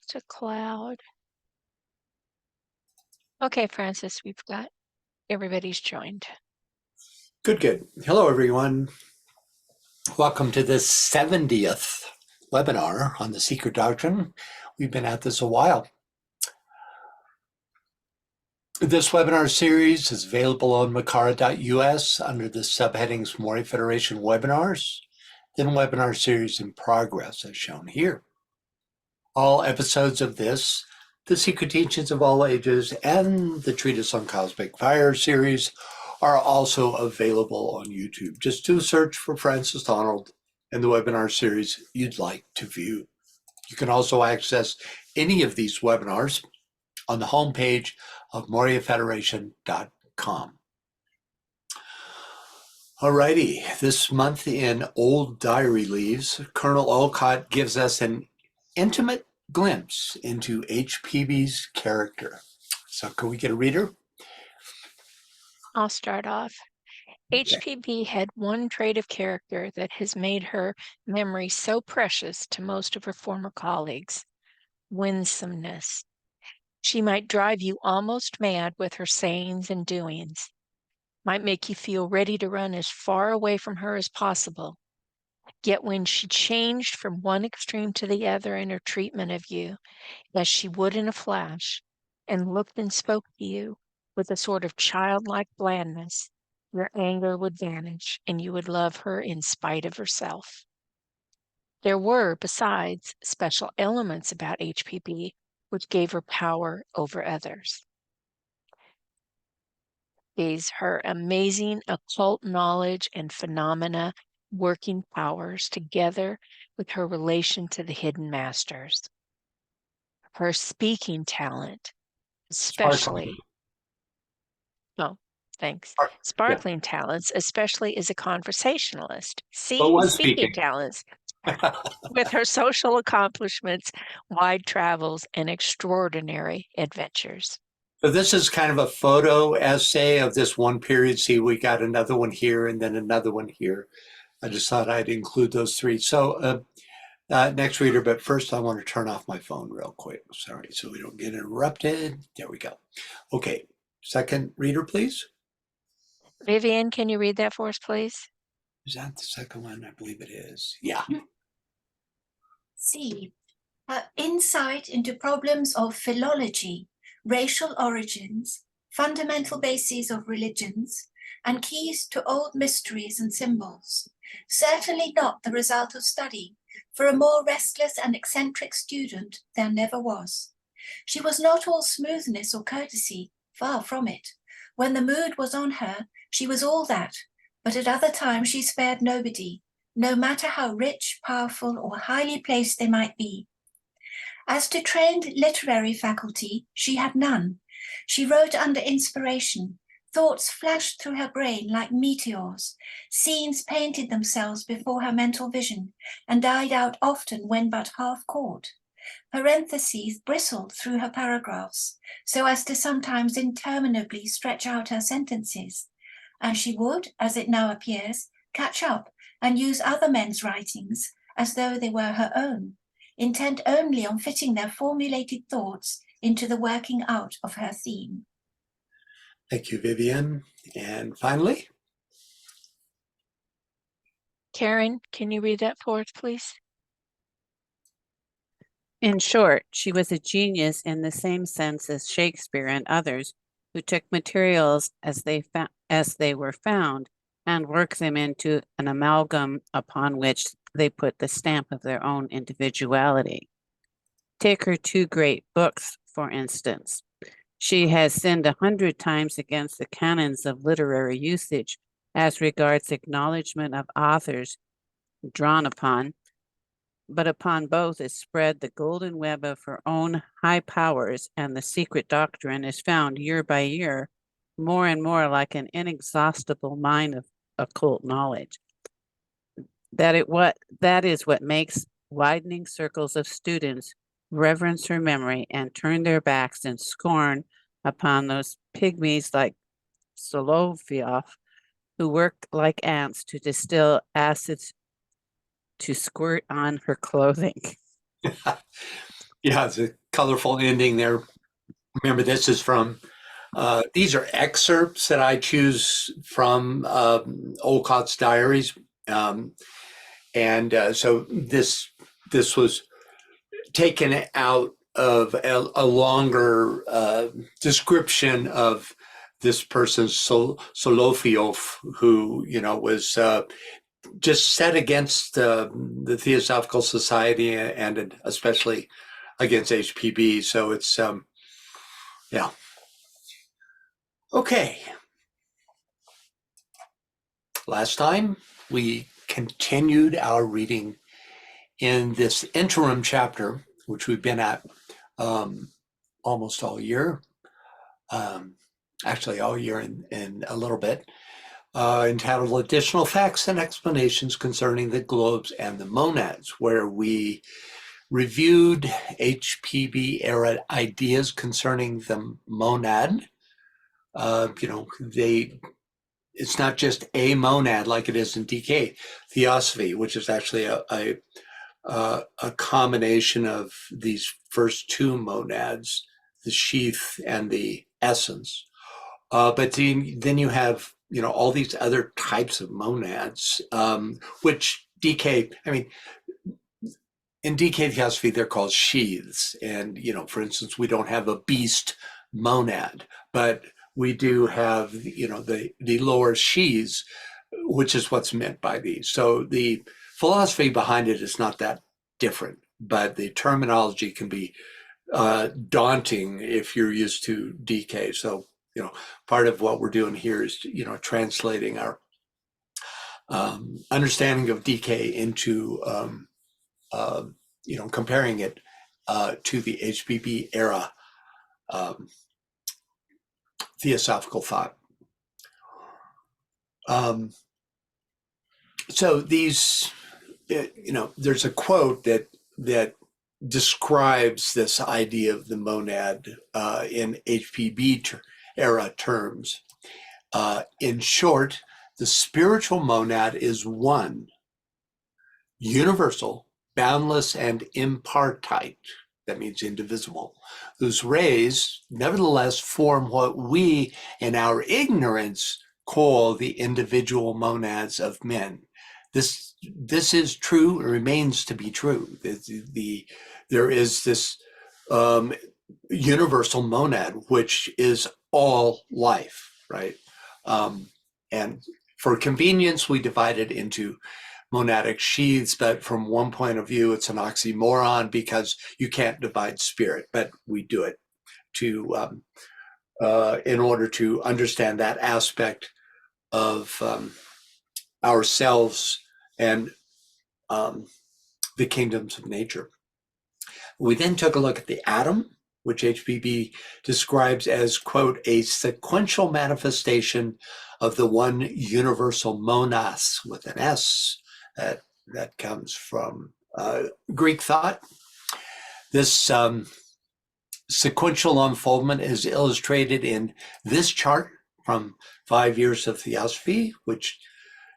just a cloud. Okay, Francis, we've got everybody's joined. Good, good. Hello, everyone. Welcome to this 70th webinar on the Secret Doctrine. We've been at this a while. This webinar series is available on makara.us under the subheadings Mori Federation Webinars, then Webinar Series in Progress, as shown here. All episodes of this, the Secret Teachings of All Ages, and the Treatise on Cosmic Fire series are also available on YouTube. Just do a search for Francis Donald and the webinar series you'd like to view. You can also access any of these webinars on the homepage of moriafederation.com. Alrighty, this month in Old Diary Leaves, Colonel Olcott gives us an intimate glimpse into HPB's character. So can we get a reader? I'll start off. HPB had one trait of character that has made her memory so precious to most of her former colleagues: winsomeness. She might drive you almost mad with her sayings and doings, might make you feel ready to run as far away from her as possible. Yet when she changed from one extreme to the other in her treatment of you, as she would in a flash, and looked and spoke to you with a sort of childlike blandness, your anger would vanish and you would love her in spite of herself. There were, besides, special elements about HPB which gave her power over others. These her amazing occult knowledge and phenomena working powers together with her relation to the hidden masters. Her speaking talent, especially, thanks. Sparkling talents, especially as a conversationalist. Speaking talents, with her social accomplishments, wide travels, and extraordinary adventures. So this is kind of a photo essay of this one period. See, we got another one here and then another one here. I just thought I'd include those three. So next reader, but first I want to turn off my phone real quick. Sorry, so we don't get interrupted. There we go. Okay, second reader, please. Vivian, can you read that for us, please? Is that the second one? I believe it is. Yeah. C. Insight into problems of philology, racial origins, fundamental bases of religions, and keys to old mysteries and symbols. Certainly not the result of study, for a more restless and eccentric student there never was. She was not all smoothness or courtesy, far from it. When the mood was on her, she was all that, but at other times she spared nobody, no matter how rich, powerful, or highly placed they might be. As to trained literary faculty, she had none. She wrote under inspiration. Thoughts flashed through her brain like meteors. Scenes painted themselves before her mental vision and died out often when but half caught. Parentheses bristled through her paragraphs, so as to sometimes interminably stretch out her sentences. And she would, as it now appears, catch up and use other men's writings as though they were her own, intent only on fitting their formulated thoughts into the working out of her theme. Thank you, Vivian. And finally? Karen, can you read that for us, please? In short, she was a genius in the same sense as Shakespeare and others who took materials as they were found and worked them into an amalgam upon which they put the stamp of their own individuality. Take her two great books, for instance. She has sinned 100 times against the canons of literary usage as regards acknowledgement of authors drawn upon, but upon both is spread the golden web of her own high powers, and the secret doctrine is found year by year more and more like an inexhaustible mine of occult knowledge. That is what makes widening circles of students reverence her memory and turn their backs in scorn upon those pygmies like Solovyov, who worked like ants to distill acids to squirt on her clothing. Yeah, it's a colorful ending there. Remember, this is from, these are excerpts that I choose from Olcott's diaries. So this was taken out of a longer description of this person, Solofiov, who, was just set against the Theosophical Society and especially against HPB. So it's, yeah. Okay. Last time we continued our reading in this interim chapter, which we've been at almost all year, actually all year and a little bit, entitled Additional Facts and Explanations Concerning the Globes and the Monads, where we reviewed HPB era ideas concerning the monad. It's not just a monad like it is in DK Theosophy, which is actually a combination of these first two monads, the sheath and the essence. But then you have, all these other types of monads, which DK, in DK Theosophy, they're called sheaths. And, for instance, we don't have a beast monad, but we do have, the lower sheaths, which is what's meant by these. So the philosophy behind it is not that different, but the terminology can be daunting if you're used to DK. So, part of what we're doing here is, translating our understanding of DK into, comparing it to the HBB era theosophical thought. So these, there's a quote that describes this idea of the monad in HPB era terms. In short, the spiritual monad is one, universal, boundless, and impartite. That means indivisible, whose rays nevertheless form what we, in our ignorance, call the individual monads of men. This is true, remains to be true. There is this universal monad, which is all life, right? And for convenience, we divide it into monadic sheaths, but from one point of view, it's an oxymoron because you can't divide spirit, but we do it in order to understand that aspect of ourselves and the kingdoms of nature. We then took a look at the atom, which HPB describes as, quote, a sequential manifestation of the one universal monas with an S. That comes from Greek thought. This sequential unfoldment is illustrated in this chart from 5 Years of Theosophy, which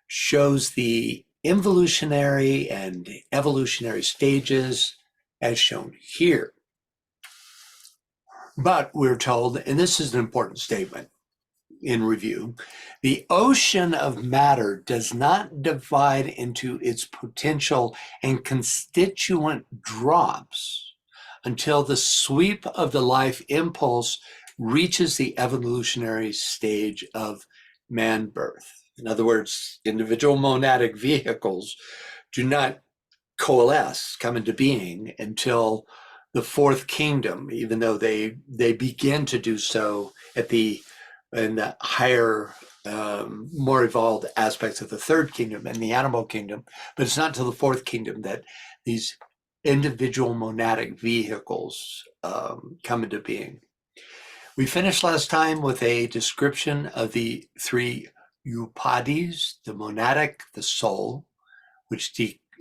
shows the involutionary and evolutionary stages as shown here. But we're told, and this is an important statement in review, the ocean of matter does not divide into its potential and constituent drops until the sweep of the life impulse reaches the evolutionary stage of man birth. In other words, individual monadic vehicles do not coalesce, come into being until the fourth kingdom, even though they begin to do so in the higher, more evolved aspects of the third kingdom and the animal kingdom. But it's not until the fourth kingdom that these individual monadic vehicles come into being. We finished last time with a description of the three upadis, the monadic, the soul, which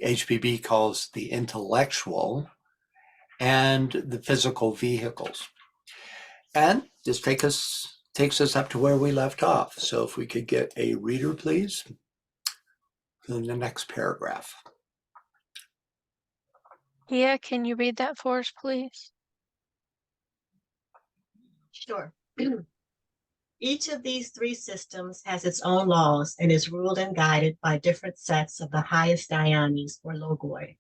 HPB calls the intellectual, and the physical vehicles. And this takes us up to where we left off. So if we could get a reader, please, in the next paragraph. Tia, can you read that for us, please? Sure. Each of these three systems has its own laws and is ruled and guided by different sets of the highest dhyani's or logoi.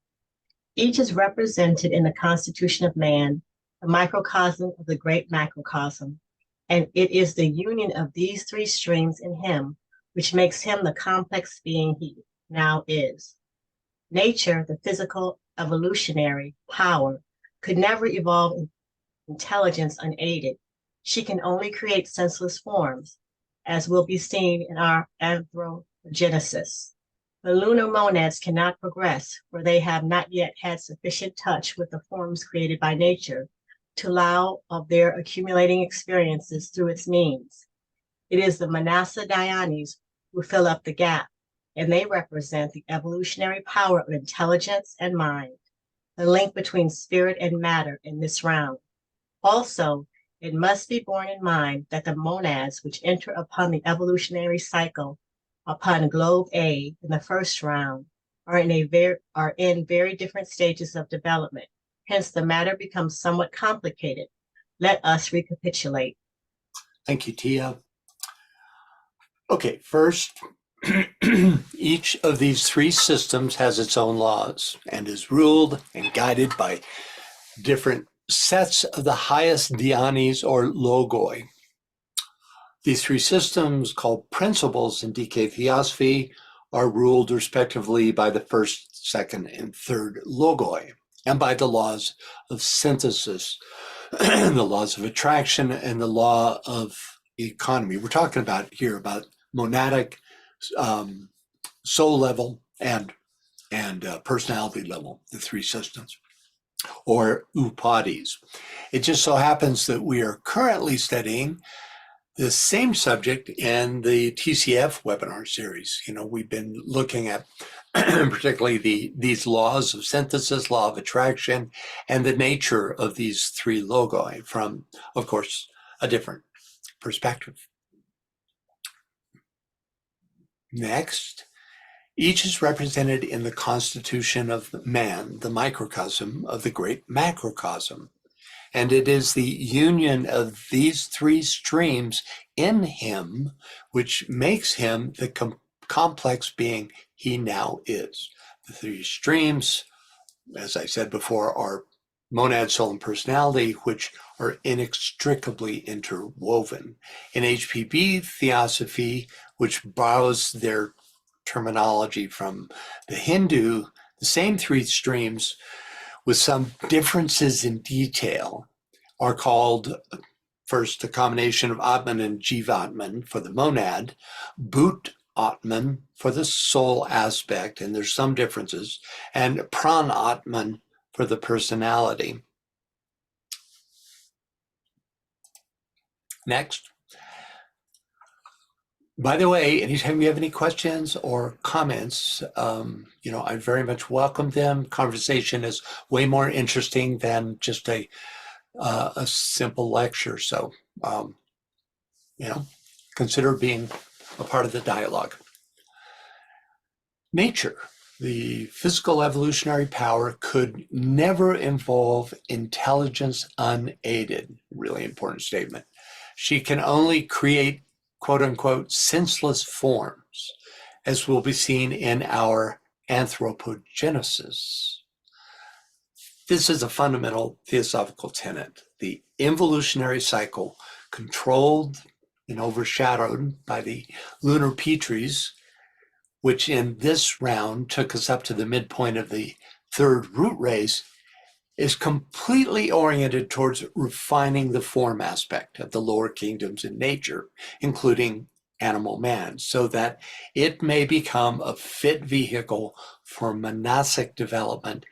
Each is represented in the constitution of man, the microcosm of the great macrocosm, and it is the union of these three streams in him which makes him the complex being he now is. Nature, the physical evolutionary power, could never evolve intelligence unaided. She can only create senseless forms, as will be seen in our anthropogenesis. The lunar monads cannot progress, for they have not yet had sufficient touch with the forms created by nature to allow of their accumulating experiences through its means. It is the Manasa Dhyanis who fill up the gap, and they represent the evolutionary power of intelligence and mind, the link between spirit and matter in this round. Also, it must be borne in mind that the monads which enter upon the evolutionary cycle upon globe A in the first round are in very different stages of development. Hence, the matter becomes somewhat complicated. Let us recapitulate. Thank you, Tia. Okay, first, each of these three systems has its own laws and is ruled and guided by different sets of the highest dhyanis or logoi. These three systems, called principles in DK theosophy, are ruled respectively by the first, second, and third logoi, and by the laws of synthesis, the laws of attraction, and the law of economy. We're talking about here about monadic, soul level, and personality level, the three systems, or upadis. It just so happens that we are currently studying the same subject in the TCF webinar series. You know, we've been looking at particularly these laws of synthesis, law of attraction, and the nature of these three logoi from, of course, a different perspective. Next, each is represented in the constitution of man, the microcosm of the great macrocosm. And it is the union of these three streams in him which makes him the complex being he now is. The three streams, as I said before, are monad, soul, and personality, which are inextricably interwoven. In HPB theosophy, which borrows their terminology from the Hindu, the same three streams with some differences in detail are called, first, a combination of Atman and Jivatman for the monad, Bhut Atman for the soul aspect, and there's some differences, and Pran Atman for the personality. Next. By the way, anytime you have any questions or comments, I very much welcome them. Conversation is way more interesting than just a simple lecture. So, consider being a part of the dialogue. Nature, the physical evolutionary power, could never involve intelligence unaided. Really important statement. She can only create quote unquote senseless forms, as will be seen in our anthropogenesis. This is a fundamental theosophical tenet. The involutionary cycle, controlled and overshadowed by the lunar Petries, which in this round took us up to the midpoint of the third root race, is completely oriented towards refining the form aspect of the lower kingdoms in nature, including animal man, so that it may become a fit vehicle for monastic development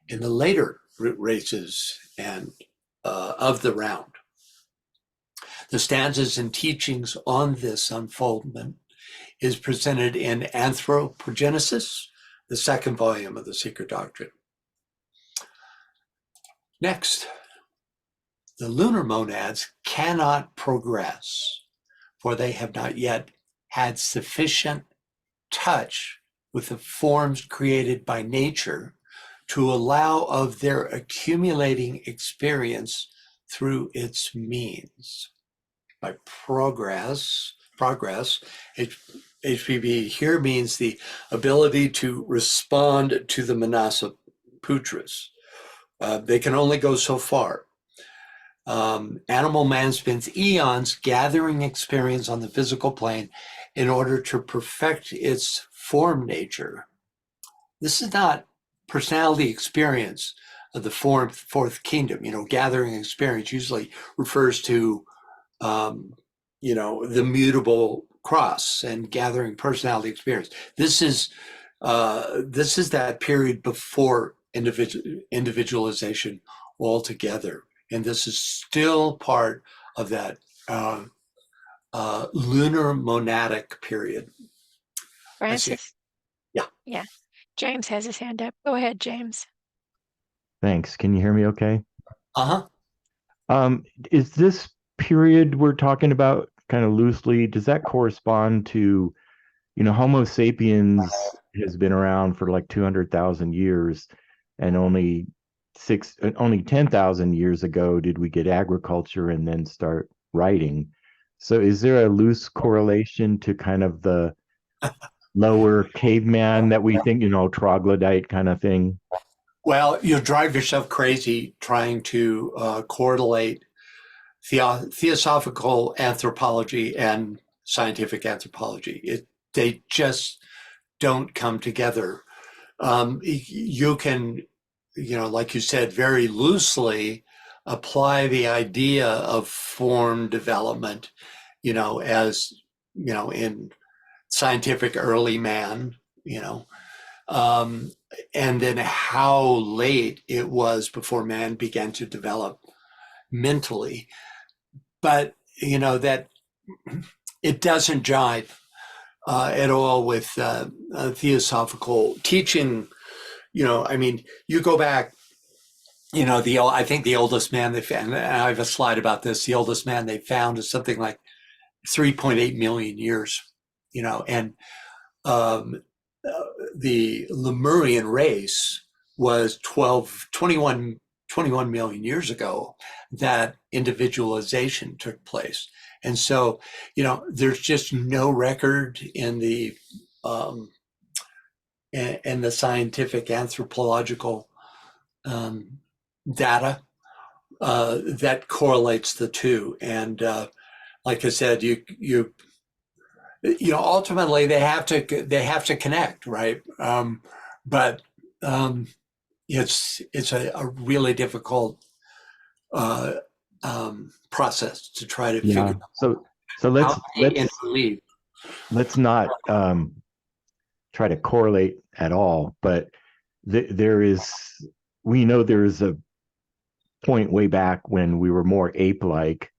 in the later root races and of the round. The stanzas and teachings on this unfoldment is presented in Anthropogenesis, the second volume of the Secret Doctrine. Next, the lunar monads cannot progress, for they have not yet had sufficient touch with the forms created by nature to allow of their accumulating experience through its means. By progress, HPB here means the ability to respond to the Manasa Putras. They can only go so far. Animal man spends eons gathering experience on the physical plane in order to perfect its form nature. This is not personality experience of the fourth kingdom. Gathering experience usually refers to, the mutable cross and gathering personality experience. This is that period before individualization altogether. And this is still part of that lunar monadic period. Francis? Yeah. Yeah. James has his hand up. Go ahead, James. Thanks. Can you hear me okay? Uh-huh. Is this period we're talking about kind of loosely, does that correspond to, Homo sapiens has been around for like 200,000 years, and only 10,000 years ago did we get agriculture and then start writing. So is there a loose correlation to kind of the lower caveman that we think, troglodyte kind of thing? Well, you'll drive yourself crazy trying to correlate theosophical anthropology and scientific anthropology. They just don't come together. You can, like you said, very loosely apply the idea of form development, as, in scientific early man, and then how late it was before man began to develop mentally. But, that it doesn't jive at all with theosophical teaching. You go back, I think the oldest man they found, and I have a slide about this, the oldest man they found is something like 3.8 million years, and the Lemurian race was 21 million years ago that individualization took place. And so, there's just no record in the scientific anthropological data that correlates the two. And like I said, ultimately they have to connect, right? But it's a really difficult process to try to figure out. So let's not try to correlate at all, but we know there is a point way back when we were more ape-like,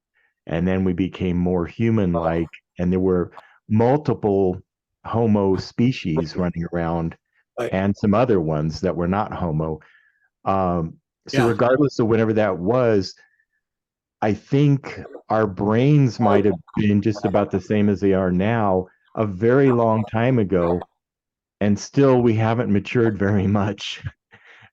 and then we became more human-like, and there were multiple Homo species running around, right, and some other ones that were not Homo. Yeah. Regardless of whenever that was, I think our brains might have been just about the same as they are now a very long time ago, and still we haven't matured very much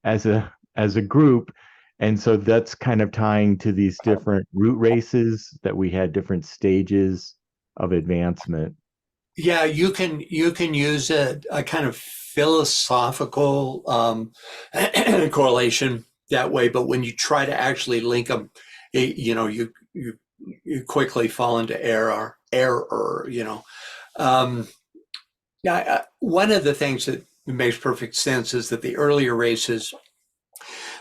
as a group. And so that's kind of tying to these different root races that we had different stages of advancement. Yeah, you can use a kind of philosophical correlation that way, but when you try to actually link them, you quickly fall into error. One of the things that makes perfect sense is that the earlier races,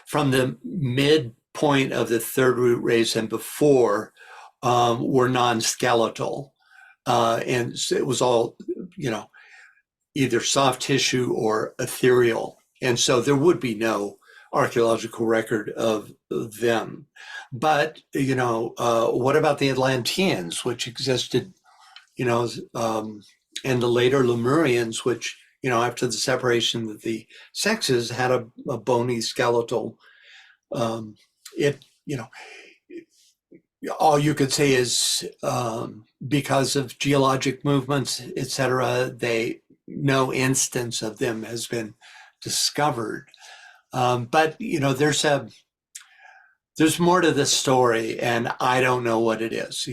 from the midpoint of the third root race and before, were non-skeletal. And it was all, either soft tissue or ethereal. And so there would be no archaeological record of them. But, what about the Atlanteans, which existed, and the later Lemurians, which, after the separation of the sexes, had a bony skeletal. All you could say is because of geologic movements, etc., no instance of them has been discovered. But there's more to this story, and I don't know what it is.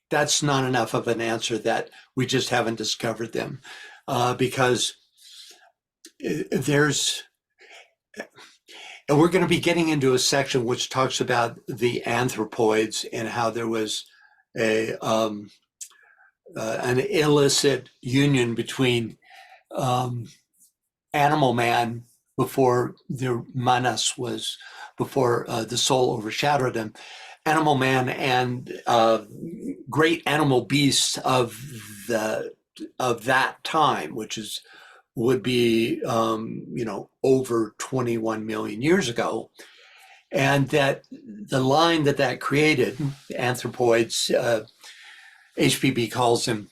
That's not enough of an answer that we just haven't discovered them, because there's, and we're going to be getting into a section which talks about the anthropoids and how there was an illicit union between animal man before the manas was, before the soul overshadowed him, animal man and great animal beasts of that time, which would be over 21 million years ago, and that the line that created, anthropoids, HPB calls them,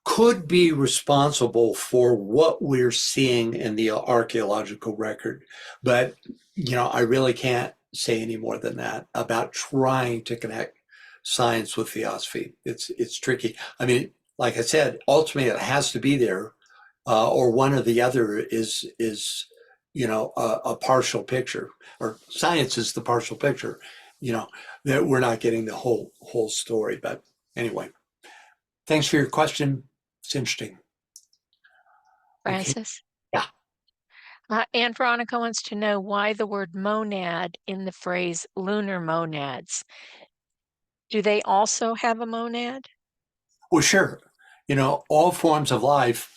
could be responsible for what we're seeing in the archaeological record. But, I really can't say any more than that about trying to connect science with theosophy. It's tricky. I mean, like I said, ultimately it has to be there, or one or the other is a partial picture, or science is the partial picture, that we're not getting the whole story. But anyway, thanks for your question. It's interesting. Francis? Yeah. Aunt Veronica wants to know why the word monad in the phrase lunar monads. Do they also have a monad? Well, sure. All forms of life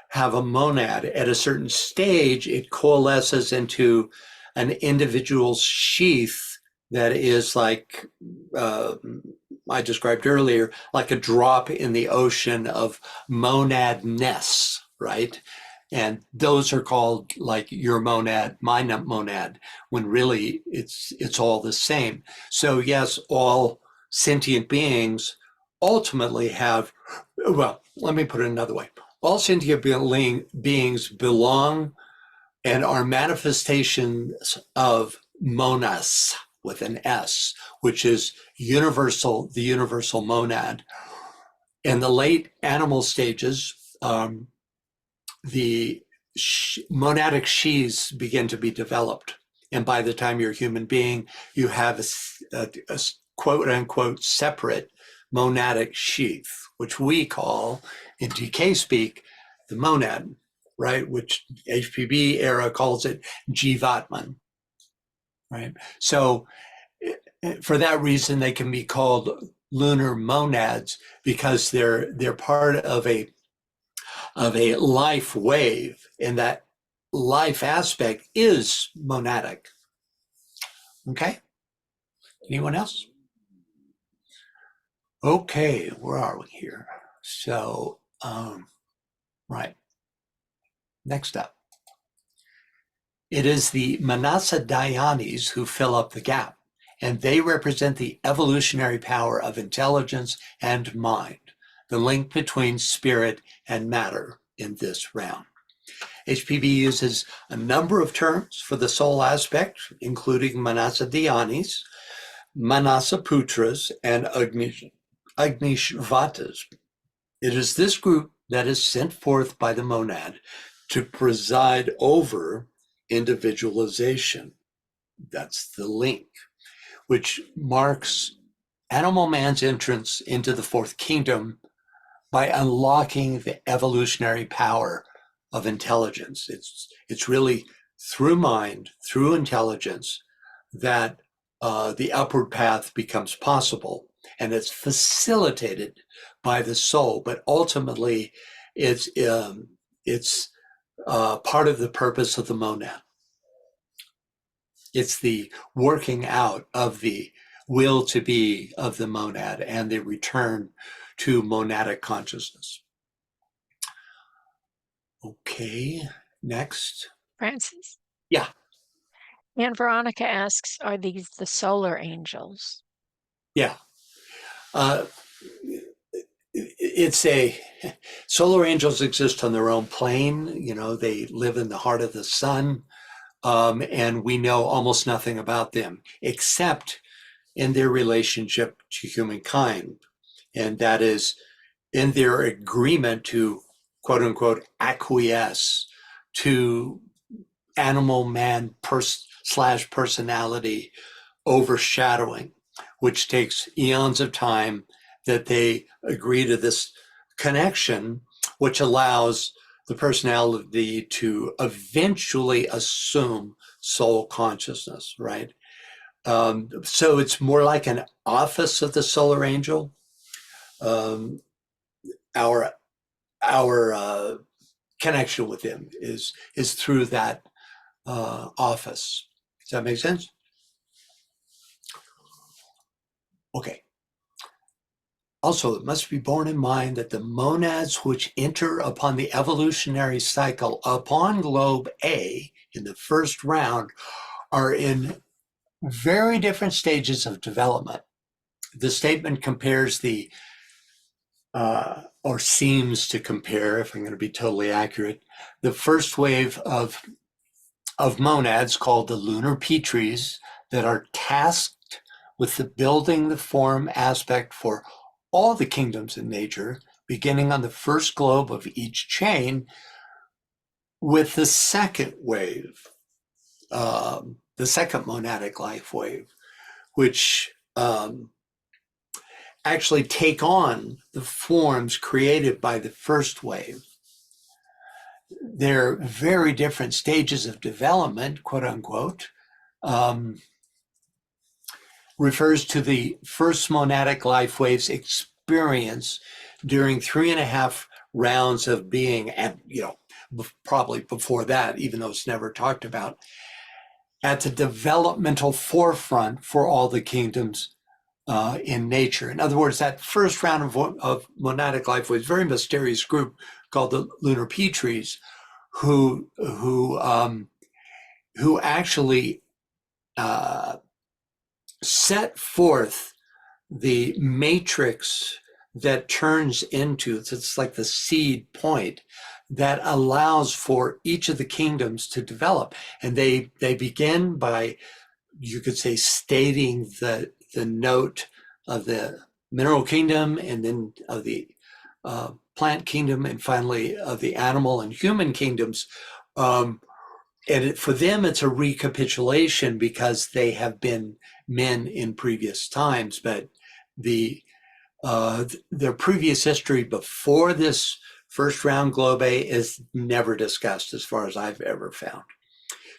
have a monad. At a certain stage, it coalesces into an individual sheath that is like, I described earlier, like a drop in the ocean of monadness, right? And those are called like your monad, my monad, when really it's all the same. So yes, all sentient beings ultimately have, well, let me put it another way. All sentient beings belong and are manifestations of monas with an S, which is universal, the universal monad. In the late animal stages, the monadic sheaths begin to be developed. And by the time you're a human being, you have a quote unquote separate monadic sheath, which we call in DK speak the monad, right? Which HPB era calls it Jivatman, right? So for that reason, they can be called lunar monads, because they're part of a life wave, and that life aspect is monadic. Okay? Anyone else? Okay, where are we here? So, right. Next up. It is the Manasa Dhyanis who fill up the gap, and they represent the evolutionary power of intelligence and mind, the link between spirit and matter in this round. HPB uses a number of terms for the soul aspect, including Manasa Dhyanis, Manasa Putras, and Agnishvatas. It is this group that is sent forth by the monad to preside over individualization. That's the link, which marks animal man's entrance into the fourth kingdom by unlocking the evolutionary power of intelligence. It's really through mind, through intelligence, that the upward path becomes possible, and it's facilitated by the soul. But ultimately, it's part of the purpose of the monad. It's the working out of the will to be of the monad and the return to monadic consciousness. Okay, next. Francis? Yeah. Aunt Veronica asks, are these the solar angels? Yeah. Solar angels exist on their own plane. They live in the heart of the sun. And we know almost nothing about them except in their relationship to humankind. And that is in their agreement to, quote unquote, acquiesce to animal man slash personality overshadowing, which takes eons of time that they agree to this connection, which allows the personality to eventually assume soul consciousness, right? So it's more like an office of the solar angel. Um, our connection with him is through that office. Does that make sense? Okay. Also, it must be borne in mind that the monads which enter upon the evolutionary cycle upon globe A in the first round are in very different stages of development. The statement compares the, or seems to compare, if I'm going to be totally accurate, the first wave of monads called the lunar Petries that are tasked with the building the form aspect for all the kingdoms in nature, beginning on the first globe of each chain, with the second wave, the second monadic life wave, which actually take on the forms created by the first wave. They're very different stages of development, quote unquote. Refers to the first monadic life wave's experience during 3.5 rounds of being, and probably before that, even though it's never talked about, at the developmental forefront for all the kingdoms in nature. In other words, that first round of monadic life was a very mysterious group called the lunar Petries, who actually set forth the matrix that turns into, it's like the seed point that allows for each of the kingdoms to develop. And they begin by, you could say, stating the note of the mineral kingdom, and then of the plant kingdom, and finally of the animal and human kingdoms. And for them, it's a recapitulation because they have been men in previous times, but their previous history before this first round globe A is never discussed as far as I've ever found.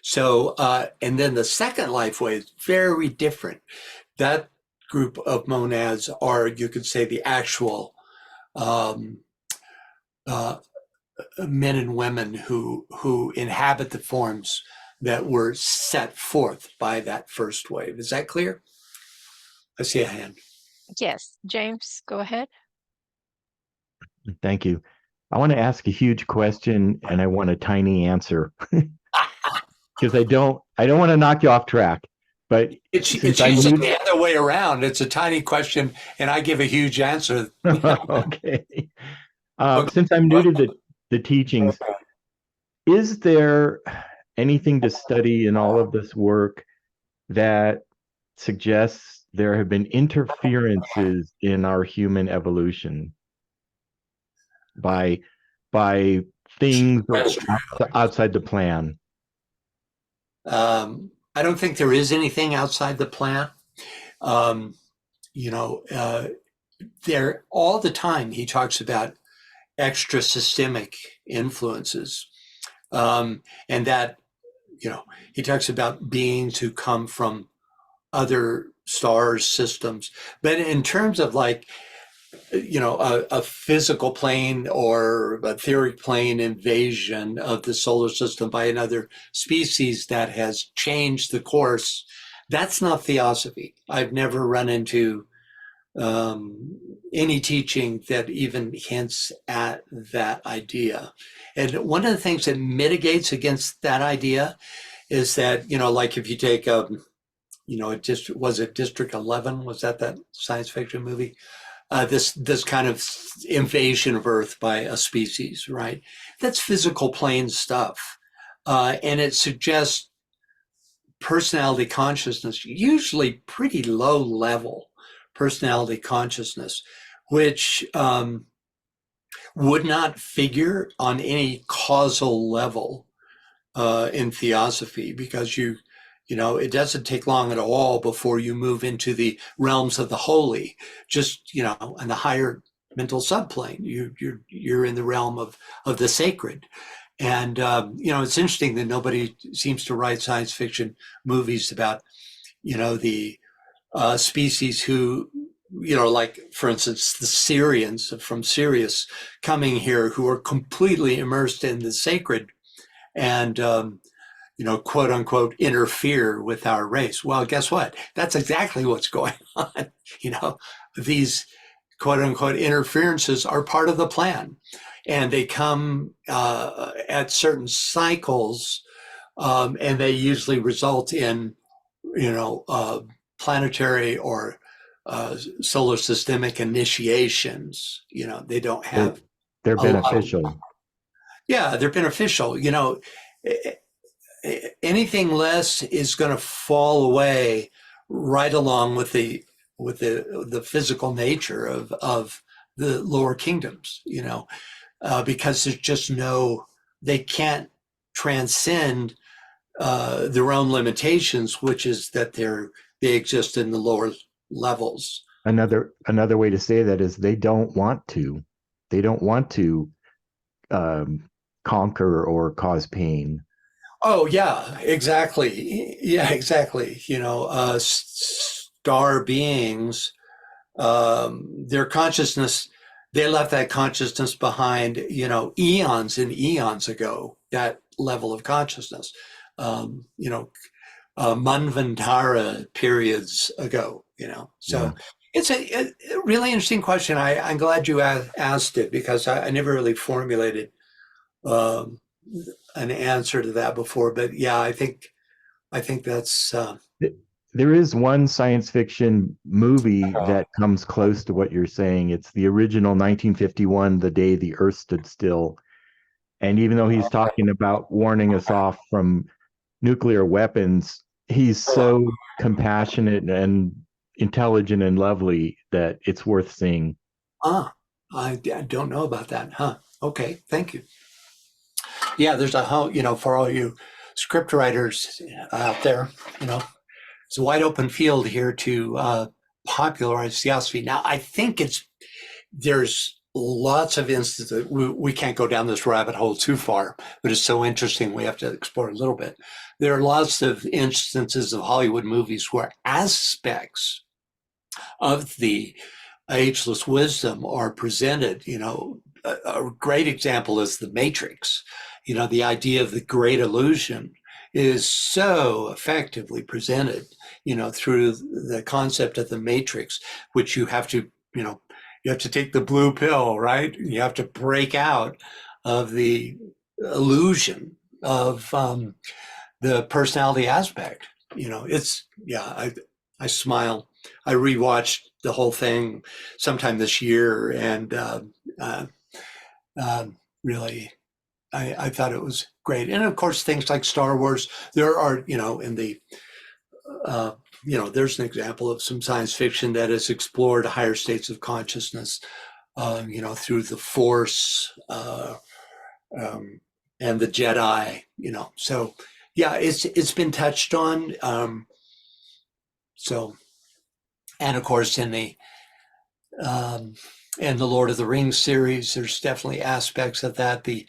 So, and then the second life wave is very different. That group of monads are, you could say, the actual men and women who inhabit the forms that were set forth by that first wave. Is that clear? I see a hand. Yes, James, go ahead. Thank you. I want to ask a huge question and I want a tiny answer because I don't want to knock you off track. But it's since I'm usually new the other way around. It's a tiny question and I give a huge answer. okay. Since I'm new to the teachings, is there anything to study in all of this work that suggests there have been interferences in our human evolution by things outside the plan? I don't think there is anything outside the plan. There all the time he talks about extra systemic influences, and that he talks about beings who come from other stars systems, but in terms of like a physical plane or a etheric plane invasion of the solar system by another species that has changed the course, that's not theosophy. I've never run into any teaching that even hints at that idea. And one of the things that mitigates against that idea is that, like if you take, was it District 11? Was that science fiction movie? This kind of invasion of Earth by a species, right? That's physical plane stuff. And it suggests personality consciousness, usually pretty low level personality consciousness, which would not figure on any causal level in theosophy, because you know, it doesn't take long at all before you move into the realms of the holy, just, you know, in the higher mental subplane. You're in the realm of the sacred. And, you know, it's interesting that nobody seems to write science fiction movies about, you know, the species who, you know, like, for instance, the Syrians from Sirius coming here, who are completely immersed in the sacred and, you know, quote unquote, interfere with our race. Well, guess what? That's exactly what's going on. You know, these quote unquote interferences are part of the plan, and they come at certain cycles, and they usually result in, you know, planetary or solar systemic initiations. You know, they don't They're, have they're a lot. beneficial. Yeah, they're beneficial. You know, anything less is going to fall away right along with the physical nature of the lower kingdoms. You know, because there's just they can't transcend their own limitations, which is that they exist in the lower levels. Another way to say that is they don't want to. They don't want to conquer or cause pain. Oh yeah, exactly. Yeah, exactly. You know, star beings, their consciousness, they left that consciousness behind, you know, eons and eons ago, that level of consciousness, you know, Manvantara periods ago, you know. Yeah. So it's a really interesting question. I'm glad you asked it, because I never really formulated um, an answer to that before. But yeah, I think that's There is one science fiction movie that comes close to what you're saying. It's the original 1951, The Day the Earth Stood Still. And even though he's talking about warning us off from nuclear weapons, he's so compassionate and intelligent and lovely that it's worth seeing. I don't know about that, huh? Okay, thank you. Yeah, there's a whole, you know, for all you script writers out there, you know, it's a wide open field here to popularize theosophy. Now, I think there's lots of instances. We can't go down this rabbit hole too far, but it's so interesting. We have to explore a little bit. There are lots of instances of Hollywood movies where aspects of the ageless wisdom are presented. You know, a great example is The Matrix. You know, the idea of the great illusion is so effectively presented, you know, through the concept of the matrix, which you have to, you know, you have to take the blue pill, right? You have to break out of the illusion of the personality aspect. You know, it's, yeah, I smile. I rewatched the whole thing sometime this year, and uh, really, I thought it was great. And of course, things like Star Wars, there are, you know, in the, you know, there's an example of some science fiction that has explored higher states of consciousness, you know, through the Force and the Jedi, you know. So, yeah, it's been touched on. So, and of course, um, in the Lord of the Rings series, there's definitely aspects of that. The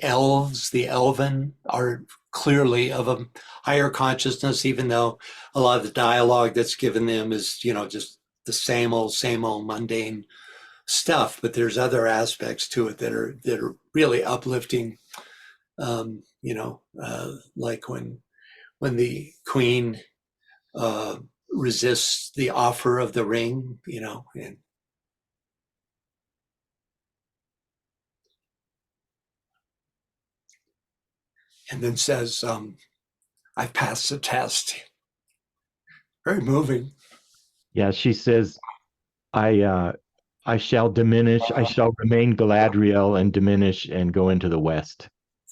elves, the elven, are clearly of a higher consciousness, even though a lot of the dialogue that's given them is, you know, just the same old mundane stuff. But there's other aspects to it that are really uplifting. You know, like when the queen resists the offer of the ring, you know, and then says, I passed the test. Very moving. Yeah, she says, I shall diminish, I shall remain Galadriel and diminish and go into the West.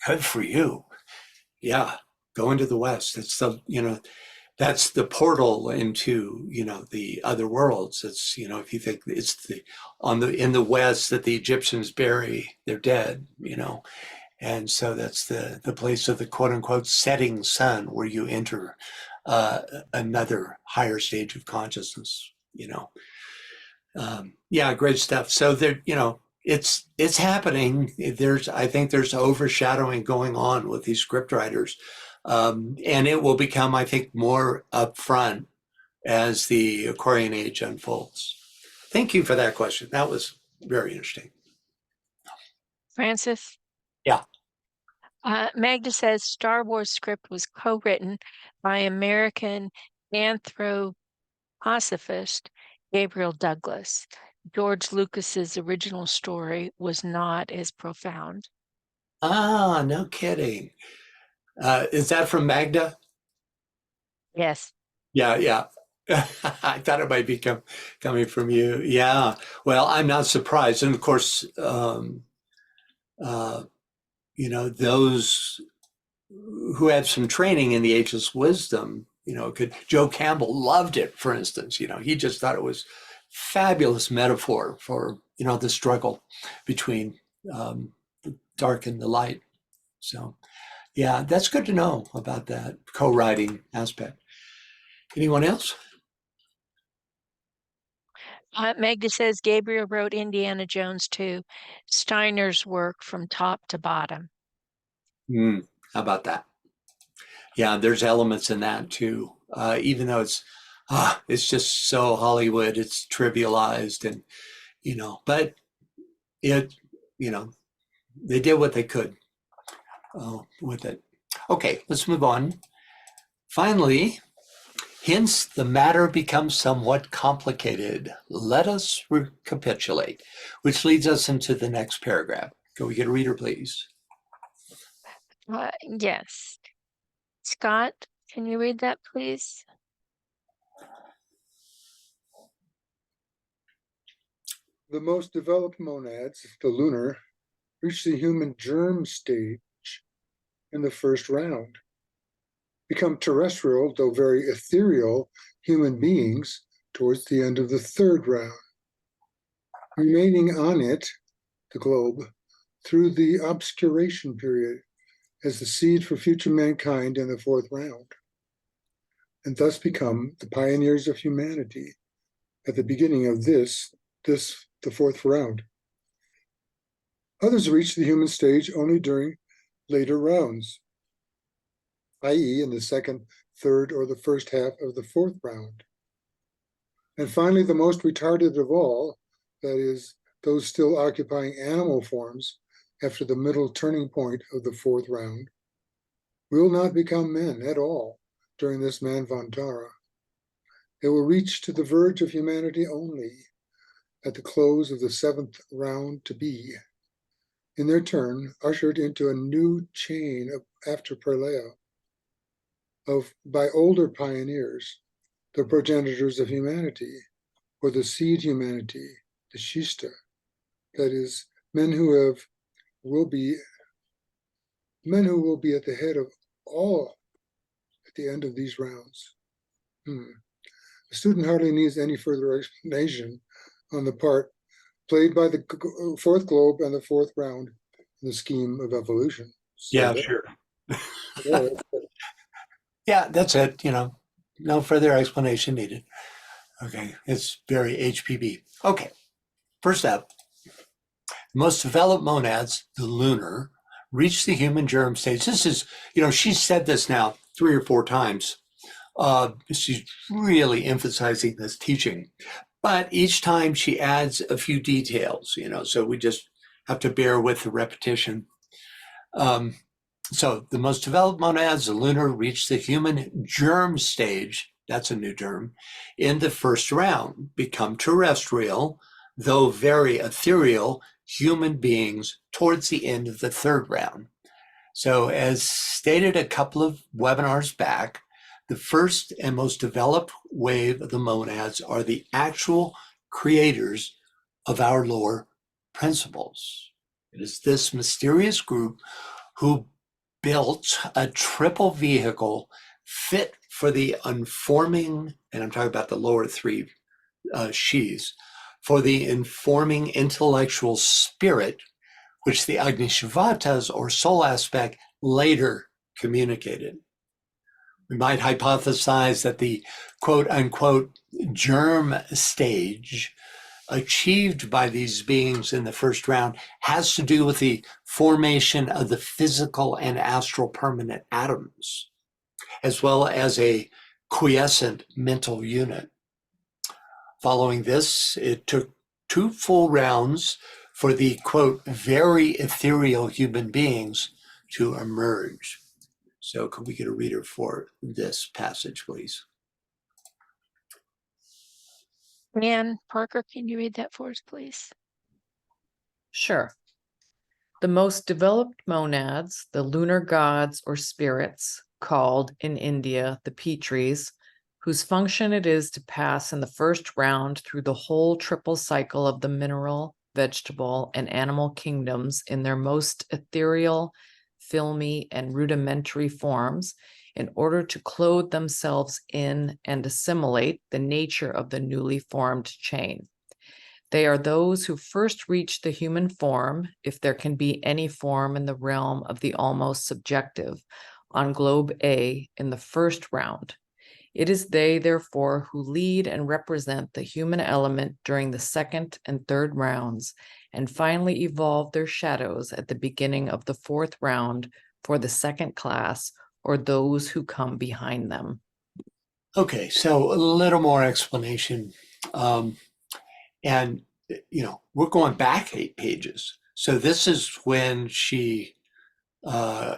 Good for you. Yeah, go into the West. It's the, you know, that's the portal into, you know, the other worlds. It's, you know, if you think it's in the West that the Egyptians bury their dead, you know, And so that's the place of the quote unquote setting sun, where you enter another higher stage of consciousness, yeah, great stuff. So there, it's happening. I think there's overshadowing going on with these script writers. And it will become, I think, more upfront as the Aquarian age unfolds. Thank you for that question. That was very interesting. Francis? Yeah. Magda says Star Wars script was co-written by American anthroposophist Gabriel Douglas. George Lucas's original story was not as profound. Ah, no kidding. Is that from Magda? Yes. Yeah. I thought it might be coming from you. Yeah. Well, I'm not surprised. And of course, those who had some training in the ageless wisdom, Joe Campbell loved it, for instance. He just thought it was fabulous metaphor for, the struggle between the dark and the light. So, yeah, that's good to know about that co-writing aspect. Anyone else? Magda says Gabriel wrote Indiana Jones too. Steiner's work from top to bottom. How about that? Yeah, there's elements in that too. Even though it's just so Hollywood, it's trivialized, and but it, they did what they could with it. Okay, let's move on. Finally, hence the matter becomes somewhat complicated. Let us recapitulate, which leads us into the next paragraph. Can we get a reader, please? Yes. Scott, can you read that, please? The most developed monads, the lunar, reach the human germ stage in the first round, become terrestrial, though very ethereal, human beings towards the end of the third round, remaining on it, the globe, through the obscuration period as the seed for future mankind in the fourth round, and thus become the pioneers of humanity at the beginning of the fourth round. Others reach the human stage only during later rounds, i.e. in the second, third, or the first half of the fourth round. And finally, the most retarded of all, that is, those still occupying animal forms after the middle turning point of the fourth round, will not become men at all during this Manvantara. They will reach to the verge of humanity only at the close of the seventh round to be, in their turn, ushered into a new chain of after Pralaya by older pioneers, the progenitors of humanity, or the seed humanity, the Shista, that is, men who will be at the head of all at the end of these rounds. The student hardly needs any further explanation on the part played by the fourth globe and the fourth round in the scheme of evolution. So Yeah, sure. Yeah, that's it. No further explanation needed. Okay, it's very HPB. Okay, first up, most developed monads, the lunar, reach the human germ stage. This is, she's said this now 3 or 4 times. She's really emphasizing this teaching. But each time she adds a few details, so we just have to bear with the repetition. So the most developed monads, the lunar, reach the human germ stage, that's a new term, in the first round, become terrestrial, though very ethereal, human beings towards the end of the third round. So as stated a couple of webinars back, the first and most developed wave of the monads are the actual creators of our lower principles. It is this mysterious group who built a triple vehicle fit for the informing, and I'm talking about the lower 3 sheaths, for the informing intellectual spirit, which the Agnishivatas or soul aspect later communicated. We might hypothesize that the quote unquote germ stage achieved by these beings in the first round has to do with the formation of the physical and astral permanent atoms, as well as a quiescent mental unit. Following this, it took 2 full rounds for the quote very ethereal human beings to emerge. So could we get a reader for this passage, please? Ann Parker, can you read that for us, please? Sure. The most developed monads, the lunar gods or spirits, called in India the Petries, whose function it is to pass in the first round through the whole triple cycle of the mineral, vegetable, and animal kingdoms in their most ethereal, filmy, and rudimentary forms, in order to clothe themselves in and assimilate the nature of the newly formed chain. They are those who first reach the human form, if there can be any form in the realm of the almost subjective, on globe A in the first round. It is they, therefore, who lead and represent the human element during the second and third rounds, and finally evolve their shadows at the beginning of the fourth round for the second class, or those who come behind them. Okay, so a little more explanation. And, we're going back 8 pages. So this is when she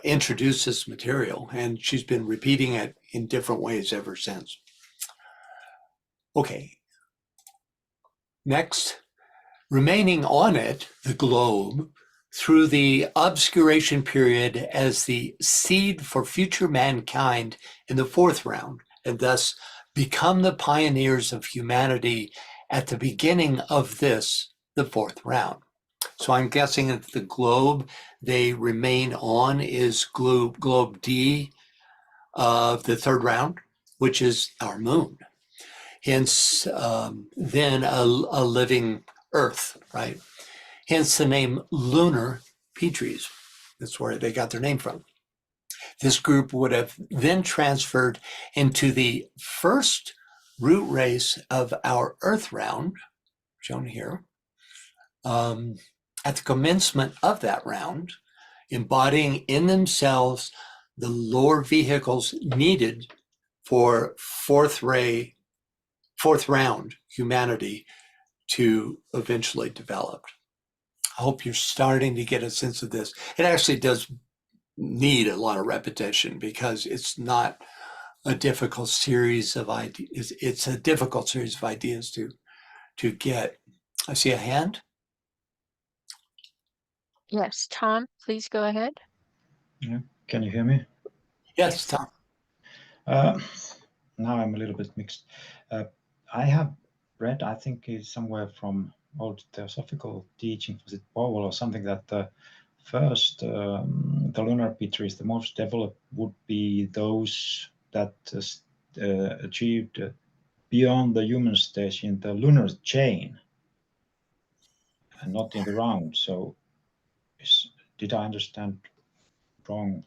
introduced this material, and she's been repeating it in different ways ever since. Okay. Next, remaining on it, the globe, through the obscuration period as the seed for future mankind in the fourth round, and thus become the pioneers of humanity at the beginning of this, the fourth round. So I'm guessing that the globe they remain on is globe D of the third round, which is our moon. Hence, then a living Earth, right? Hence the name lunar Petries. That's where they got their name from. This group would have then transferred into the first root race of our Earth round, shown here. At the commencement of that round, embodying in themselves the lower vehicles needed for fourth round humanity to eventually develop. I hope you're starting to get a sense of this. It actually does need a lot of repetition because it's not a difficult series of ideas. It's a difficult series of ideas to get. I see a hand. Yes, Tom, please go ahead. Yeah. Can you hear me? Yes, Tom. Now I'm a little bit mixed. I have read, I think it's somewhere from old theosophical teaching, was it Powell or something, that the first, the lunar Petries, the most developed would be those that achieved beyond the human stage in the lunar chain and not in the round. So did I understand wrong?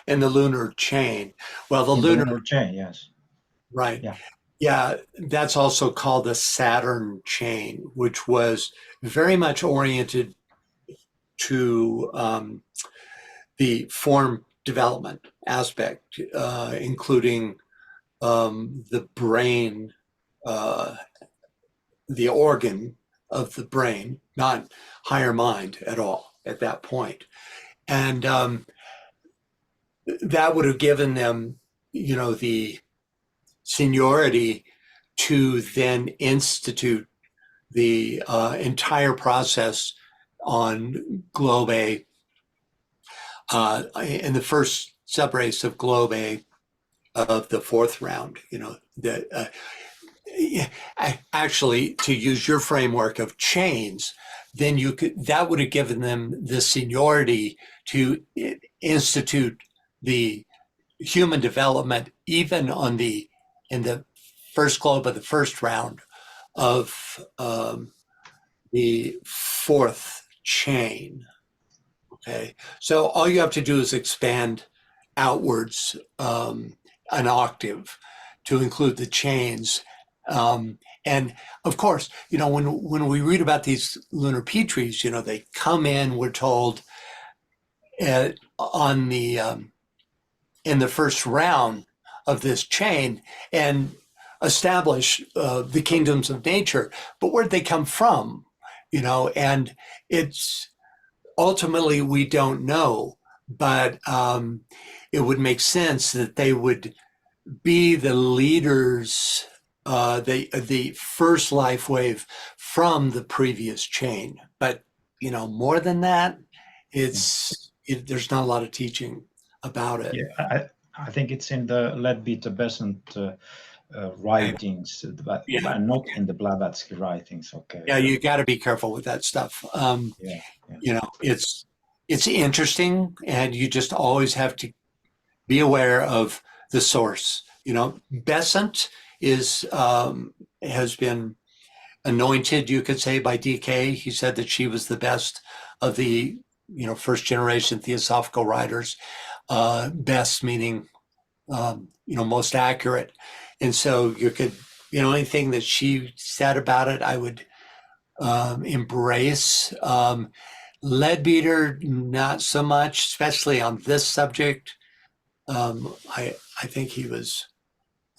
In the lunar chain. Well, the In lunar the lunar chain, yes. right. Yeah. Yeah, that's also called the Saturn chain, which was very much oriented to the form development aspect, including the brain, the organ of the brain, not higher mind at all at that point. And that would have given them, the seniority to then institute the entire process on Globe A in the first subrace of Globe A of the fourth round. Actually, to use your framework of chains, then that would have given them the seniority to institute the human development even in the first globe of the first round of the fourth chain. Okay, so all you have to do is expand outwards an octave to include the chains. And of course, when we read about these lunar Petries, they come in, we're told, on the in the first round of this chain and establish the kingdoms of nature. But where'd they come from? And it's ultimately we don't know, but it would make sense that they would be the leaders, the first life wave from the previous chain. But more than that, there's not a lot of teaching about it. Yeah, I think it's in the Leadbeater Besant writings, but not in the Blavatsky writings. Okay. Yeah, you got to be careful with that stuff. Yeah. It's interesting, and you just always have to be aware of the source. Besant has been anointed, you could say, by DK. He said that she was the best of the first generation theosophical writers. Best meaning most accurate, and so you could anything that she said about it, I would embrace. Leadbeater, not so much, especially on this subject. I think he was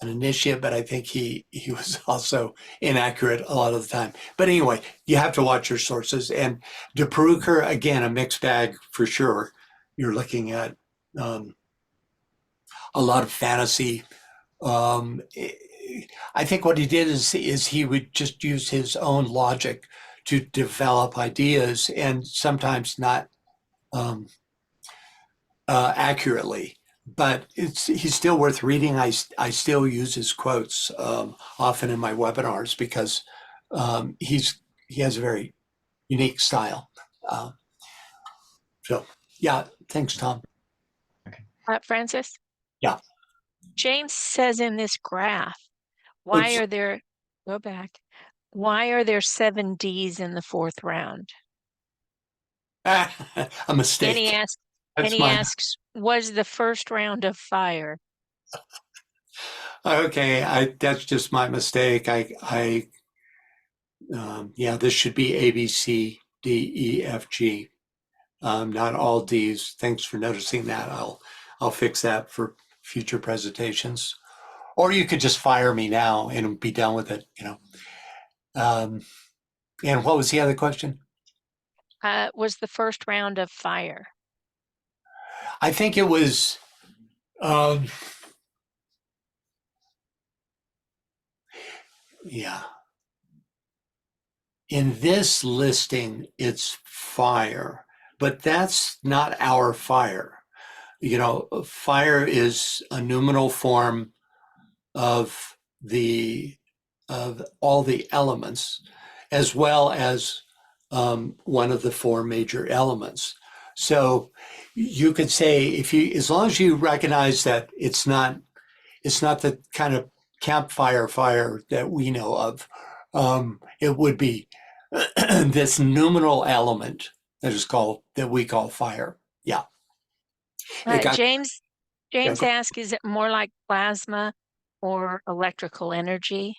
an initiate, but I think he was also inaccurate a lot of the time. But anyway, you have to watch your sources. And De Perucker, again, a mixed bag for sure. You're looking at a lot of fantasy. I think what he did is he would just use his own logic to develop ideas, and sometimes not accurately. But he's still worth reading. I still use his quotes often in my webinars because he has a very unique style. So yeah, thanks, Tom. Francis? Yeah. James says in this graph, Oops. go back, why are there 7 Ds in the 4th round? A mistake. And he asks, was the first round of fire? Okay, that's just my mistake. This should be A, B, C, D, E, F, G. Not all Ds. Thanks for noticing that. I'll fix that for future presentations. Or you could just fire me now and be done with it, And what was the other question? Was the first round of fire? I think it was in this listing, it's fire, but that's not our fire. Fire is a noumenal form of all the elements, as well as one of the 4 major elements. So you could say, as long as you recognize that it's not the kind of campfire fire that we know of, it would be this noumenal element that we call fire. Yeah. James asks, is it more like plasma or electrical energy?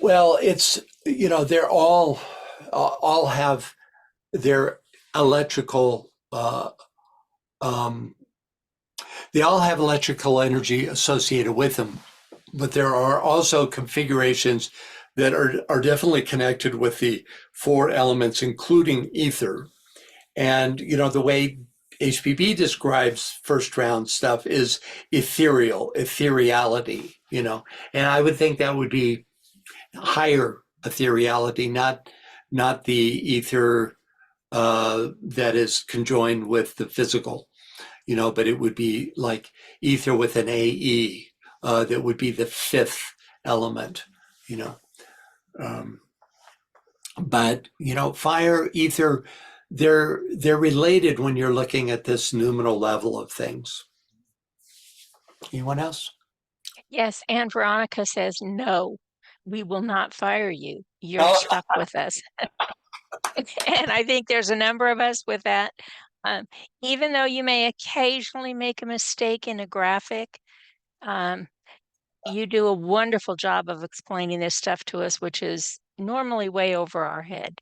Well, it's they're all have their electrical. They all have electrical energy associated with them, but there are also configurations that are definitely connected with the 4 elements, including ether. And the way HPB describes first round stuff is ethereality, and I would think that would be higher ethereality, not the ether that is conjoined with the physical, but it would be like ether with an AE, that would be the 5th element, but fire, ether, they're related when you're looking at this noumenal level of things. Anyone else? Yes, and Veronica says, no, we will not fire you. You're stuck with us. And I think there's a number of us with that. Even though you may occasionally make a mistake in a graphic, you do a wonderful job of explaining this stuff to us, which is normally way over our head.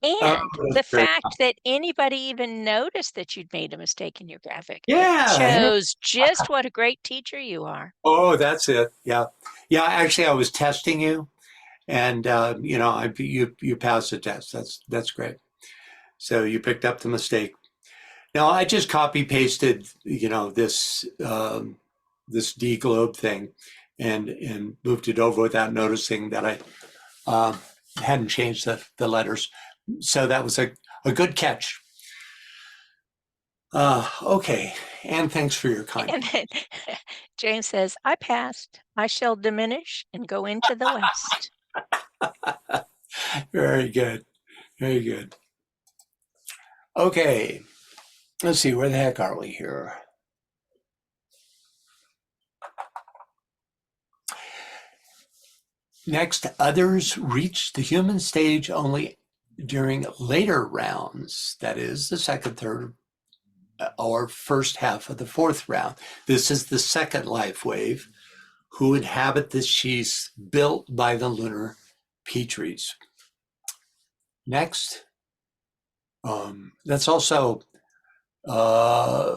And the that's very fact that anybody even noticed that you'd made a mistake in your graphic Yeah. shows just what a great teacher you are. Oh, that's it. Yeah. Yeah. Actually, I was testing you, and you passed the test. That's great. So you picked up the mistake. Now I just copy pasted, this D globe thing, and moved it over without noticing that I hadn't changed the letters. So that was a good catch. Okay, and thanks for your And kindness. then James says, I passed. I shall diminish and go into the west. Very good. Very good. Okay, let's see, where the heck are we here? Next, others reach the human stage only during later rounds, that is, the second, third, or first half of the fourth round. This is the second life wave, who inhabit the sheaths built by the lunar Petries. Next, that's also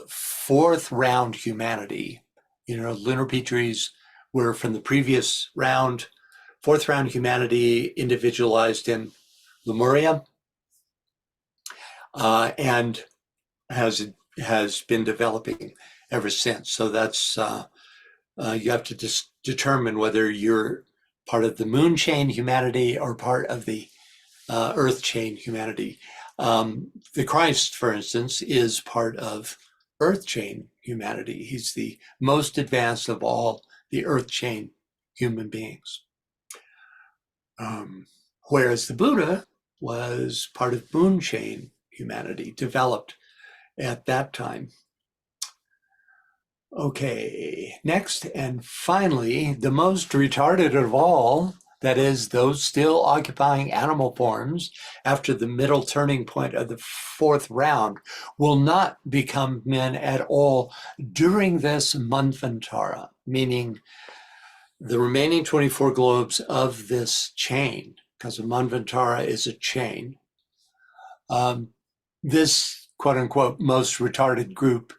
fourth round humanity. Lunar Petries were from the previous round. Fourth round humanity individualized in Lemuria, and has been developing ever since. So that's you have to just determine whether you're part of the moon chain humanity or part of the earth chain humanity. The Christ, for instance, is part of earth chain humanity. He's the most advanced of all the earth chain human beings. Whereas the Buddha was part of moon chain humanity, developed at that time. Okay, next and finally, the most retarded of all, that is, those still occupying animal forms after the middle turning point of the fourth round, will not become men at all during this Manvantara, meaning the remaining 24 globes of this chain, because a Manvantara is a chain. This quote unquote most retarded group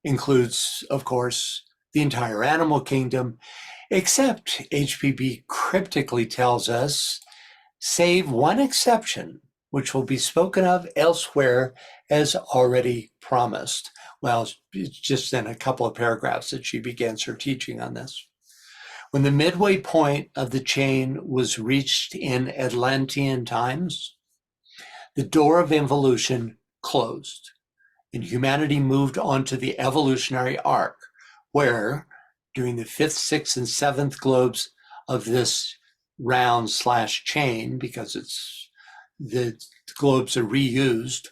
includes, of course, the entire animal kingdom, except HPB cryptically tells us, save one exception, which will be spoken of elsewhere as already promised. Well, it's just in a couple of paragraphs that she begins her teaching on this. When the midway point of the chain was reached in Atlantean times, the door of evolution closed, and humanity moved on to the evolutionary arc, where, during the fifth, sixth, and seventh globes of this round / chain, because the globes are reused,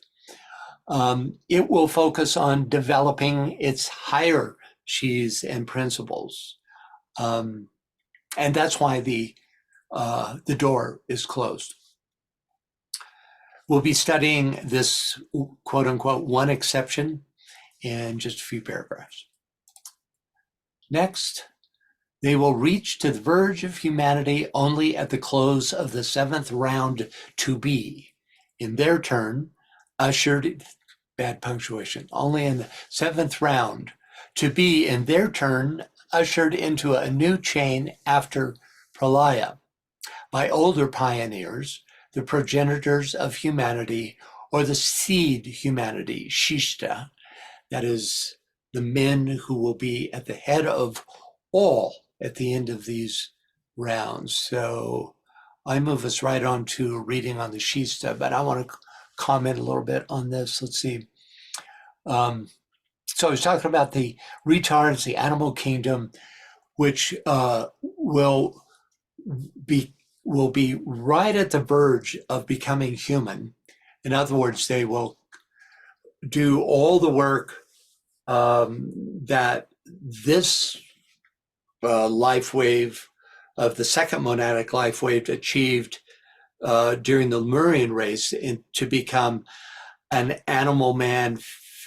it will focus on developing its hierarchies and principles. And that's why the door is closed. We'll be studying this quote unquote one exception in just a few paragraphs. Next, they will reach to the verge of humanity only at the close of the seventh round to be, in their turn, ushered, bad punctuation, only in the seventh round, to be, in their turn, ushered into a new chain after Pralaya by older pioneers, the progenitors of humanity, or the seed humanity, Shishta, that is, the men who will be at the head of all at the end of these rounds. So I move us right on to a reading on the Shishta, but I want to comment a little bit on this. Let's see. So I was talking about the retards, the animal kingdom, which will be right at the verge of becoming human. In other words, they will do all the work that this life wave of the second monadic life wave achieved during the Lemurian race to become an animal man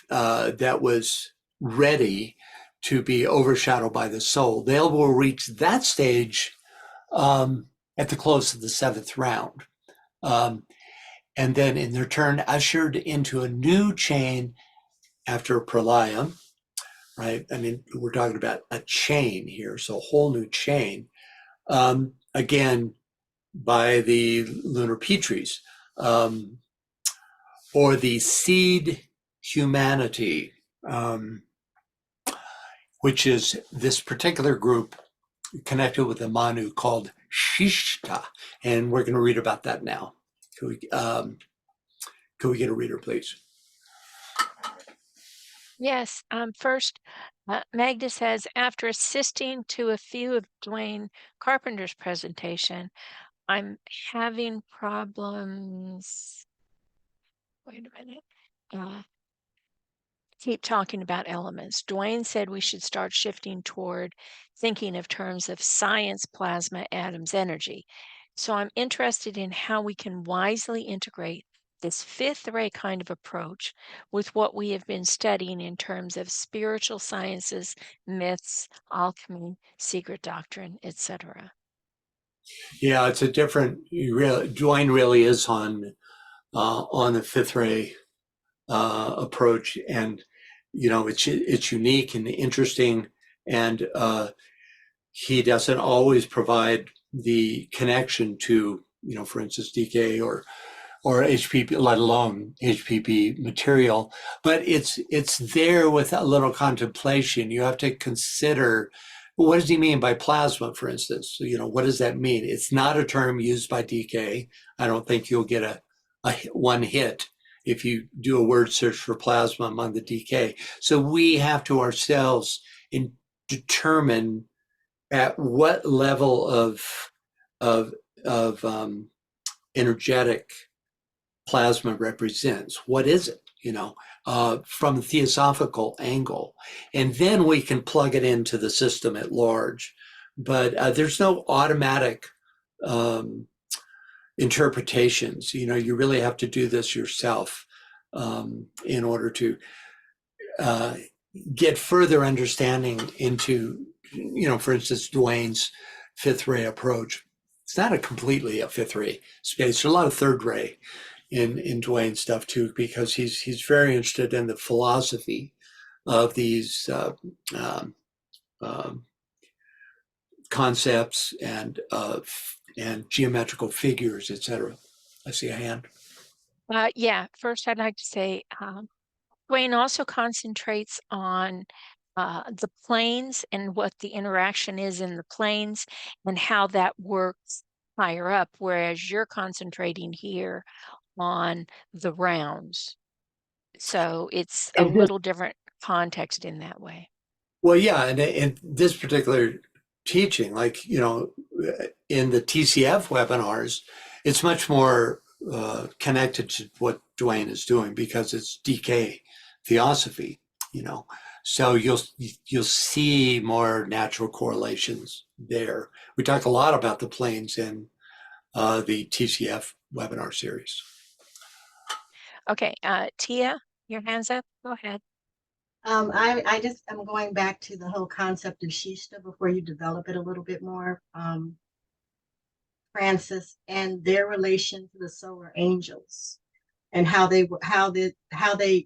that was ready to be overshadowed by the soul. They will reach that stage at the close of the 7th round. And then in their turn, ushered into a new chain after Pralayam, right? I mean, we're talking about a chain here, so a whole new chain. Again, by the lunar Petries, or the seed humanity, which is this particular group connected with the Manu called Shishta. And we're going to read about that now. Could we get a reader, please? Yes. First, Magda says, after assisting to a few of Dwayne Carpenter's presentation, I'm having problems. Wait a minute. Keep talking about elements. Dwayne said we should start shifting toward thinking of terms of science, plasma, atoms, energy. So I'm interested in how we can wisely integrate this 5th ray kind of approach with what we have been studying in terms of spiritual sciences, myths, alchemy, secret doctrine, etc. Yeah, it's a different. Dwayne really is on the 5th ray approach, and it's unique and interesting, and he doesn't always provide the connection to, for instance, DK or HPP, let alone HPP material, but it's there with a little contemplation. You have to consider, what does he mean by plasma, for instance? What does that mean? It's not a term used by DK. I don't think you'll get a one hit if you do a word search for plasma among the DK. So we have to ourselves determine at what level of energetic plasma represents. What is it, from a theosophical angle? And then we can plug it into the system at large. But there's no automatic interpretations. You really have to do this yourself in order to get further understanding into, for instance, Dwayne's 5th ray approach. It's not completely a 5th ray space. There's a lot of 3rd ray in Dwayne's stuff too, because he's very interested in the philosophy of these concepts and geometrical figures, etc. I see a hand. Yeah, first I'd like to say Dwayne also concentrates on the planes and what the interaction is in the planes and how that works higher up, whereas you're concentrating here on the rounds. So it's a little different context in that way. Well, yeah, and in this particular teaching, like, in the TCF webinars, it's much more connected to what Dwayne is doing because it's DK theosophy, so you'll see more natural correlations there. We talk a lot about the planes in the TCF webinar series. Okay, Tia, your hand's up. Go ahead. I'm going back to the whole concept of Shishta before you develop it a little bit more, Francis, and their relation to the solar angels and how they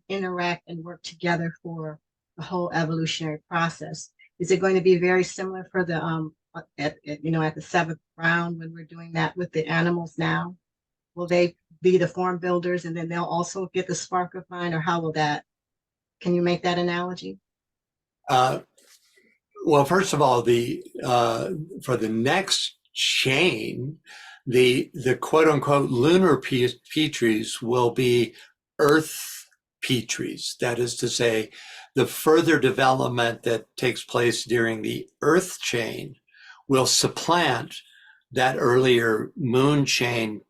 interact and work together for the whole evolutionary process. Is it going to be very similar for the at the 7th round when we're doing that with the animals now? Will they be the form builders and then they'll also get the spark of mind, or how will that? Can you make that analogy? Well, first of all, for the next chain, the quote unquote lunar Petries will be Earth Petries. That is to say, the further development that takes place during the Earth chain will supplant that earlier moon chain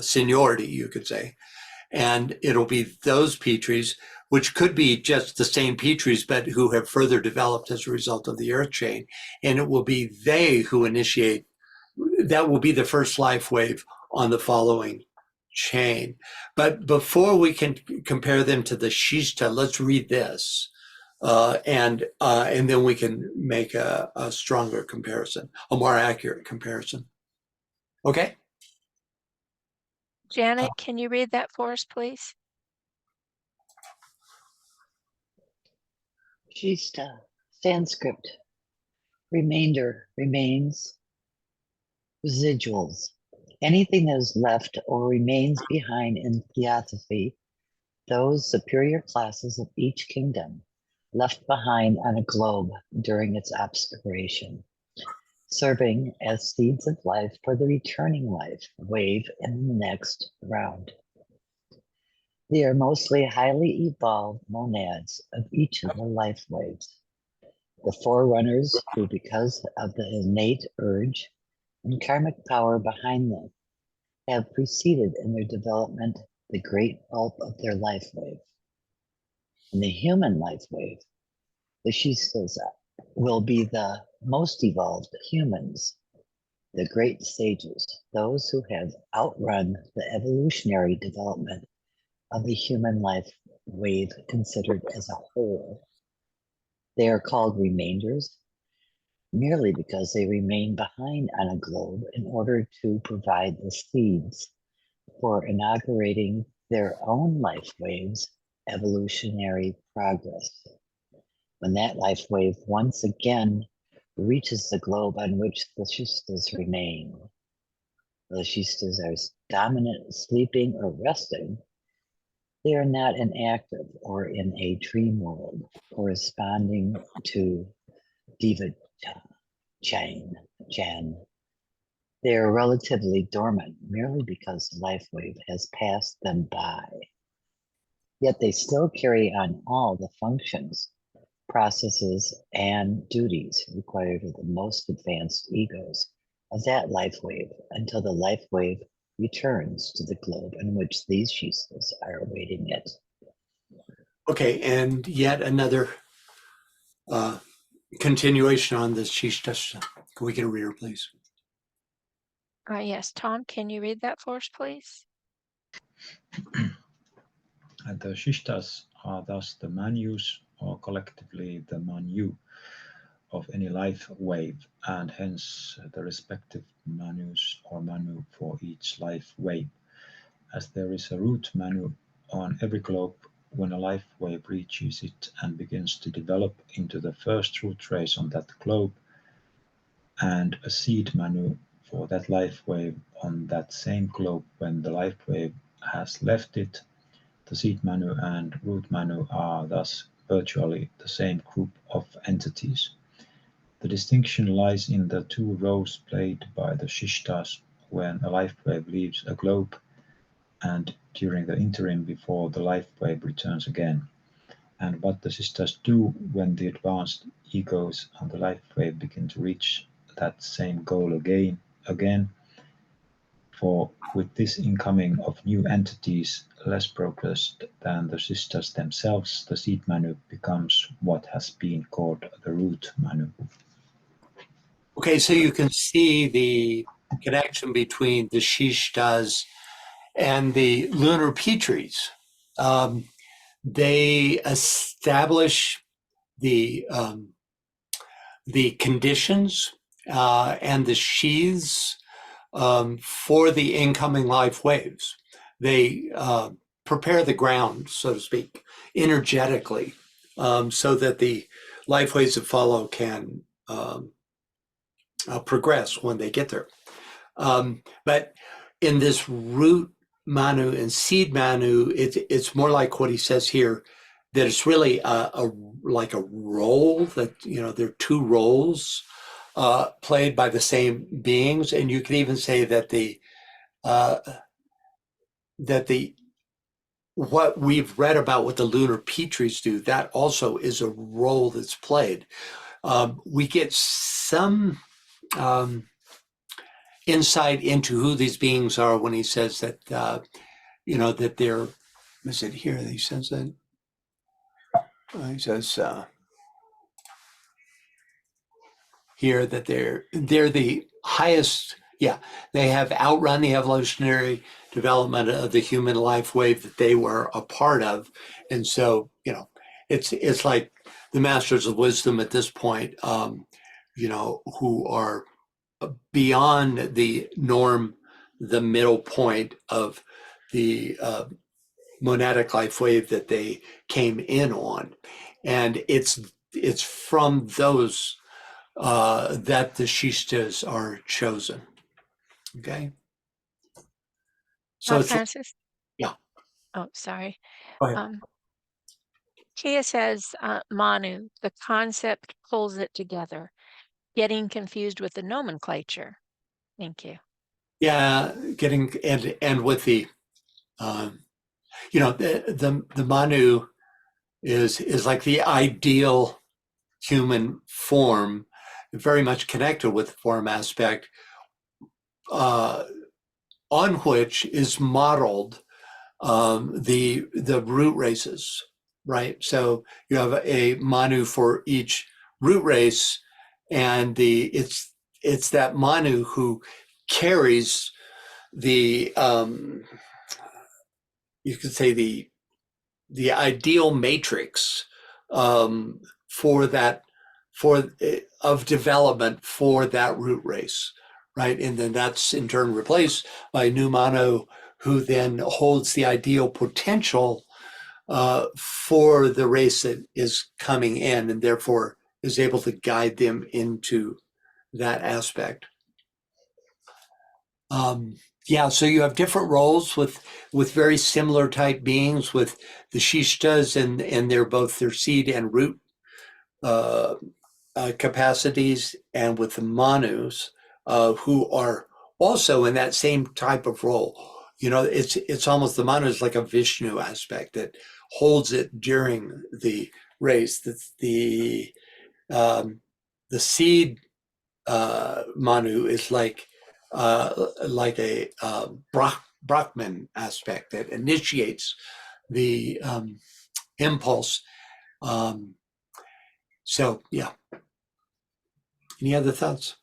seniority, you could say. And it'll be those Petries, which could be just the same Petries, but who have further developed as a result of the Earth chain. And it will be they who initiate, that will be the first life wave on the following chain. But before we can compare them to the Shishta, let's read this. And then we can make a stronger comparison, a more accurate comparison. Okay? Janet, can you read that for us, please? Shista, Sanskrit, remainder, remains, residuals. Anything that is left or remains behind in theosophy, those superior classes of each kingdom left behind on a globe during its obscuration, serving as seeds of life for the returning life wave in the next round. They are mostly highly evolved monads of each of the life waves, the forerunners who, because of the innate urge and karmic power behind them, have preceded in their development the great bulk of their life wave. In the human life wave, the Shistas will be the most evolved humans, the great sages, those who have outrun the evolutionary development of the human life wave considered as a whole. They are called remainders merely because they remain behind on a globe in order to provide the seeds for inaugurating their own life waves' evolutionary progress. When that life wave once again reaches the globe on which the Shistas remain, the Shistas are dominant, sleeping, or resting. They are not inactive or in a dream world corresponding to Diva Chan. They are relatively dormant merely because the life wave has passed them by. Yet they still carry on all the functions, processes, and duties required of the most advanced egos of that life wave until the life wave returns to the globe in which these Shistas are awaiting it. Okay, and yet another continuation on this Shishta. Can we get a reader, please? Yes, Tom, can you read that for us, please? The Shishtas are thus the manus, or collectively the manu, of any life wave, and hence the respective manus or manu for each life wave. As there is a root manu on every globe, when a life wave reaches it and begins to develop into the first root race on that globe, and a seed manu for that life wave on that same globe when the life wave has left it, the seed manu and root manu are thus virtually the same group of entities. The distinction lies in the two roles played by the Shishtas when a life wave leaves a globe and during the interim before the life wave returns again, and what the Shishtas do when the advanced egos on the life wave begin to reach that same goal again. For with this incoming of new entities less progressed than the Shishtas themselves, the seed manu becomes what has been called the root manu. Okay, so you can see the connection between the Shishtas and the lunar Petries. They establish the conditions and the sheaths for the incoming life waves. They prepare the ground, so to speak, energetically, so that the life waves that follow can progress when they get there. But in this root manu and seed manu, it's more like what he says here, that it's really like a role that, there are two roles played by the same beings. And you can even say that what we've read about what the lunar Petries do, that also is a role that's played. We get some insight into who these beings are when he says that, that they're, is it here that he says that? He says here that they're the highest Yeah, they have outrun the evolutionary development of the human life wave that they were a part of. And so, it's like the masters of wisdom at this point, who are beyond the norm, the middle point of the monadic life wave that they came in on. And it's from those that the Shishtas are chosen. Okay. So it's, Francis? yeah. Oh, sorry. Go ahead. Kia says, Manu, the concept pulls it together. Getting confused with the nomenclature. Thank you. Yeah, getting and with the the Manu is like the ideal human form, very much connected with the form aspect, on which is modeled the root races, right? So you have a Manu for each root race, and it's that Manu who carries the you could say the ideal matrix for that of development for that root race, right? And then that's in turn replaced by a new Manu who then holds the ideal potential for the race that is coming in, and therefore is able to guide them into that aspect. Yeah, so you have different roles with very similar type beings, with the Shishtas and they're both their seed and root capacities, and with the Manus who are also in that same type of role. It's almost the Manu is like a Vishnu aspect that holds it during the race. That's the seed Manu is like a Brahman aspect that initiates the impulse. So yeah. Any other thoughts?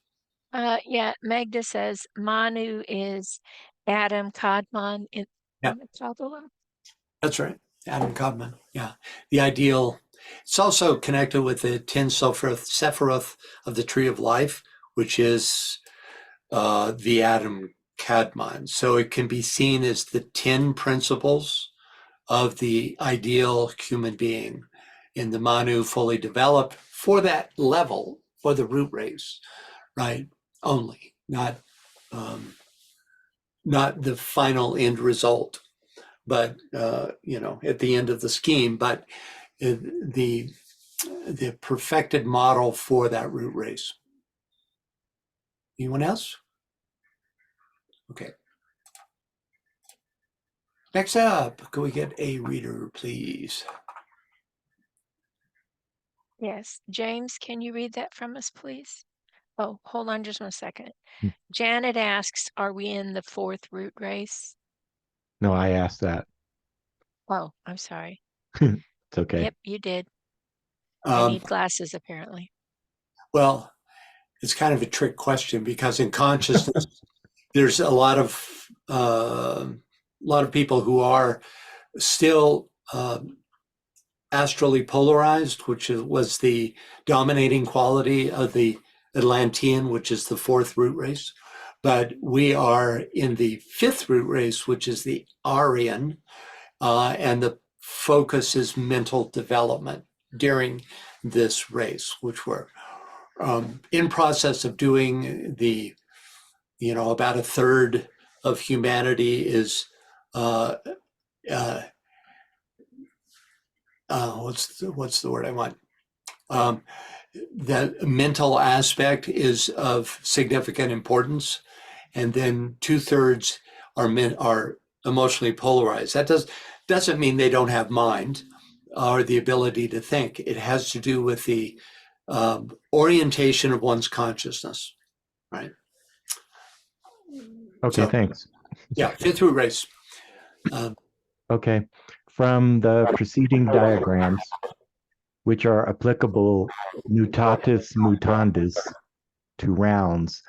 Yeah, Magda says Manu is Adam Kadmon in the Kabbalah. That's right. Adam Codman. Yeah. The ideal. It's also connected with the 10 Sephiroth of the Tree of Life, which is the Adam Kadmon. So it can be seen as the 10 principles of the ideal human being in the Manu fully developed for that level, for the root race, right? Only, not the final end result, but at the end of the scheme, but the perfected model for that root race. Anyone else? Okay. Next up, can we get a reader, please? Yes. James, can you read that from us, please? Oh, hold on just 1 second. Hmm. Janet asks, are we in the 4th root race? No, I asked that. Oh, I'm sorry. It's okay. Yep, you did. I need glasses, apparently. Well, it's kind of a trick question because in consciousness, there's a lot of people who are still astrally polarized, which was the dominating quality of the Atlantean, which is the 4th root race. But we are in the 5th root race, which is the Aryan, and the focus is mental development during this race, which we're in process of doing. The about a third of humanity is what's the word I want? The mental aspect is of significant importance, and then 2/3 are emotionally polarized. That doesn't mean they don't have mind or the ability to think. It has to do with the orientation of one's consciousness, right? Okay, So, thanks. yeah, 5th root race. Okay. From the preceding diagrams, which are applicable mutatis mutandis to rounds,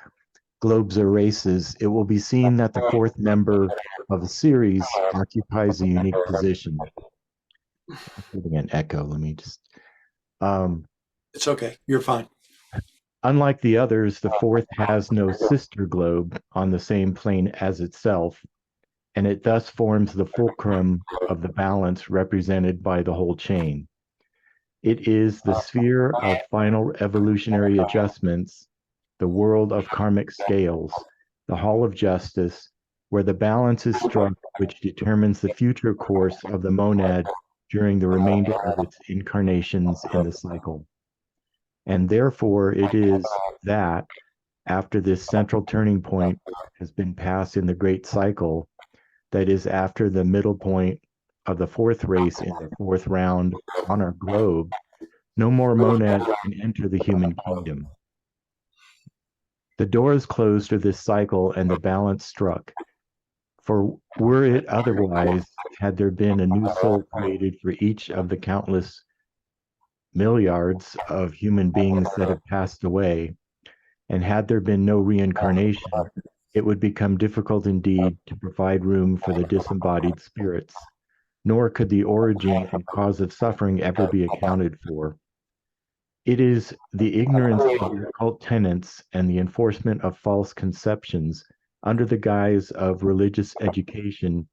globes, or races, it will be seen that the fourth member of a series occupies a unique position. I'm getting an echo. Let me just. It's okay. You're fine. Unlike the others, the fourth has no sister globe on the same plane as itself, and it thus forms the fulcrum of the balance represented by the whole chain. It is the sphere of final evolutionary adjustments, the world of karmic scales, the hall of justice, where the balance is struck, which determines the future course of the monad during the remainder of its incarnations in the cycle. And therefore, it is that, after this central turning point has been passed in the great cycle, that is, after the middle point of the fourth race in the fourth round on our globe, no more monads can enter the human kingdom. The door is closed to this cycle and the balance struck. For were it otherwise, had there been a new soul created for each of the countless milliards of human beings that have passed away, and had there been no reincarnation, it would become difficult indeed to provide room for the disembodied spirits, nor could the origin and cause of suffering ever be accounted for. It is the ignorance of the occult tenets and the enforcement of false conceptions under the guise of religious education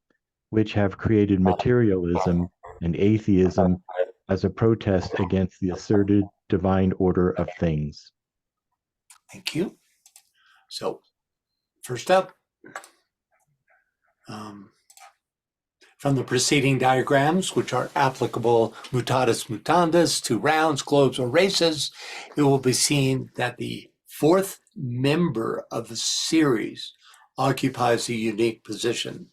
which have created materialism and atheism as a protest against the asserted divine order of things. Thank you. So, first up, from the preceding diagrams, which are applicable mutatis mutandis to rounds, globes, or races, it will be seen that the fourth member of the series occupies a unique position.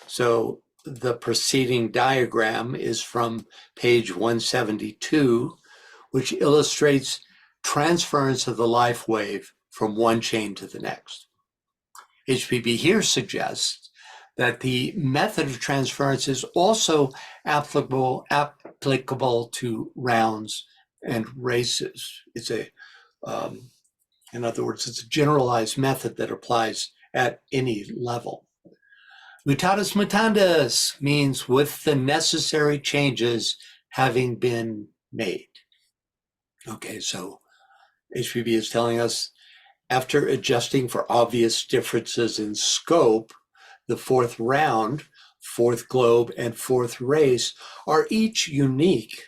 So the preceding diagram is from page 172, which illustrates transference of the life wave from one chain to the next. HPB here suggests that the method of transference is also applicable to rounds and races. It's in other words, it's a generalized method that applies at any level. Mutatis mutandis means with the necessary changes having been made. Okay, so HPB is telling us after adjusting for obvious differences in scope, the fourth round, fourth globe, and fourth race are each unique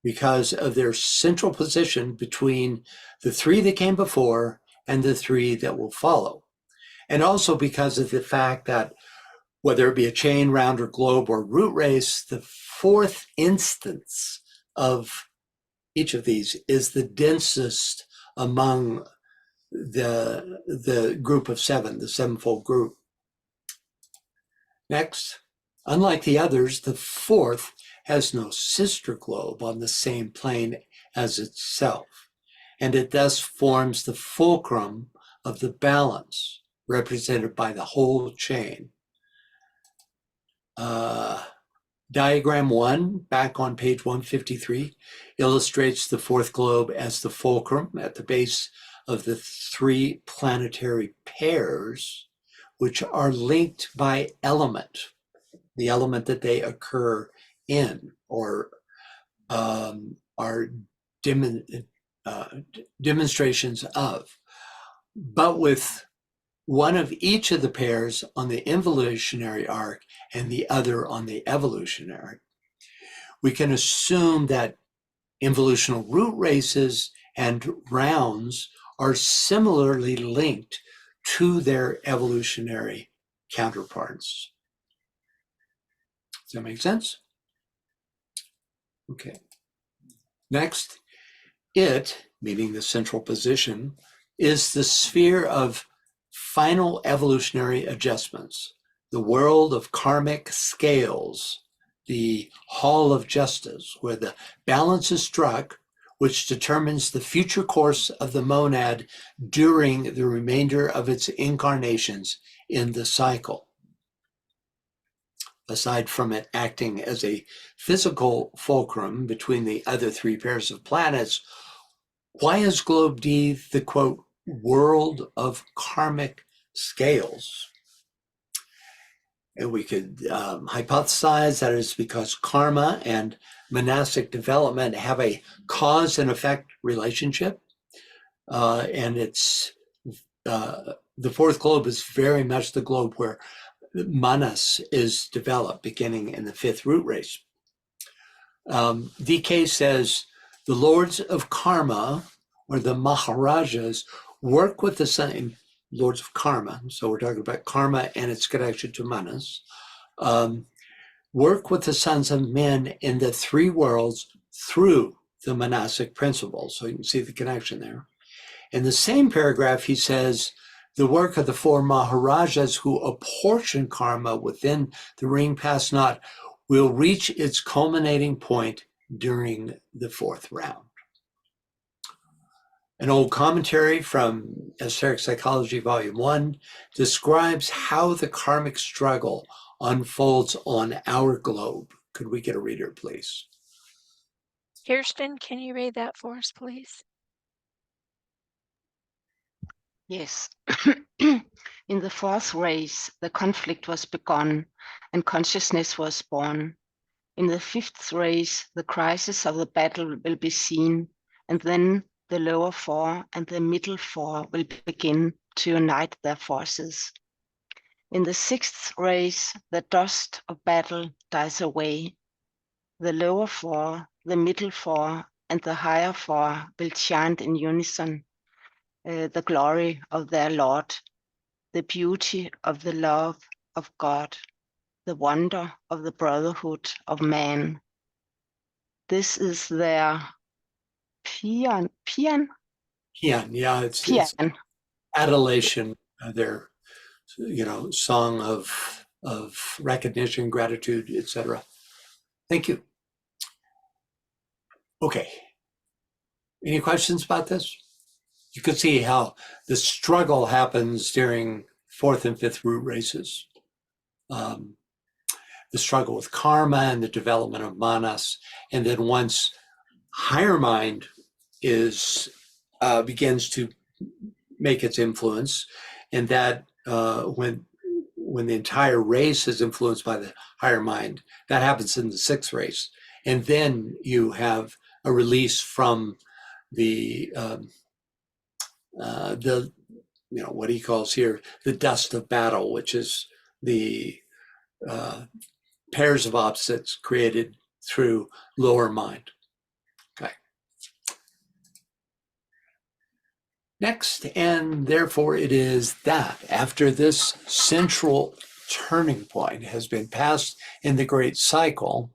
because of their central position between the three that came before and the three that will follow. And also because of the fact that whether it be a chain, round, or globe, or root race, the fourth instance of each of these is the densest among the group of seven, the sevenfold group. Next, unlike the others, the fourth has no sister globe on the same plane as itself, and it thus forms the fulcrum of the balance represented by the whole chain. Diagram 1, back on page 153, illustrates the fourth globe as the fulcrum at the base of the three planetary pairs, which are linked by element, the element that they occur in or are demonstrations of, but with one of each of the pairs on the involutionary arc and the other on the evolutionary. We can assume that involutional root races and rounds are similarly linked to their evolutionary counterparts. Does that make sense? Okay. Next, it, meaning the central position, is the sphere of final evolutionary adjustments, the world of karmic scales, the hall of justice, where the balance is struck, which determines the future course of the monad during the remainder of its incarnations in the cycle. Aside from it acting as a physical fulcrum between the other three pairs of planets, why is Globe D the, quote, world of karmic scales. And we could hypothesize that it's because karma and monastic development have a cause and effect relationship. And it's the fourth globe is very much the globe where manas is developed, beginning in the fifth root race. DK says the lords of karma, or the maharajas, work with the sun, lords of karma. So we're talking about karma and its connection to manas. Work with the sons of men in the three worlds through the monastic principles. So you can see the connection there. In the same paragraph, he says, the work of the four maharajas who apportion karma within the ring past knot will reach its culminating point during the fourth round. An old commentary from Esoteric Psychology, Volume 1, describes how the karmic struggle unfolds on our globe. Could we get a reader, please? Kirsten, can you read that for us, please? Yes. In the fourth race, the conflict was begun and consciousness was born. In the fifth race, the crisis of the battle will be seen, and then the lower four and the middle four will begin to unite their forces. In the sixth race, the dust of battle dies away. The lower four, the middle four, and the higher four will chant in unison the glory of their Lord, the beauty of the love of God, the wonder of the brotherhood of man. This is their pian, Yeah, it's adulation, their song of recognition, gratitude, etc. Thank you. Okay. Any questions about this? You can see how the struggle happens during fourth and fifth root races. The struggle with karma and the development of manas. And then once higher mind begins to make its influence, and that when the entire race is influenced by the higher mind, that happens in the sixth race. And then you have a release from the what he calls here the dust of battle, which is the pairs of opposites created through lower mind. Okay. Next, and therefore it is that after this central turning point has been passed in the great cycle,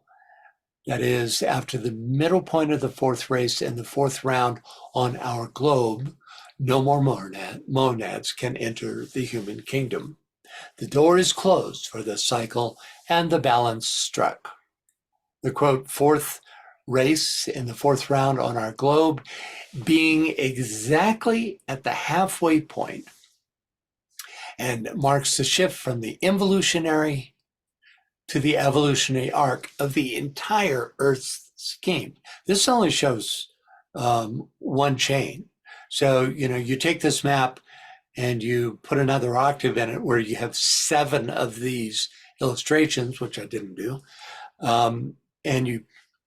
that is, after the middle point of the fourth race and the fourth round on our globe, no more monads can enter the human kingdom. The door is closed for the cycle and the balance struck. The quote, fourth race in the fourth round on our globe being exactly at the halfway point and marks the shift from the involutionary to the evolutionary arc of the entire Earth's scheme. This only shows one chain. So, you take this map and you put another octave in it where you have 7 of these illustrations, which I didn't do, and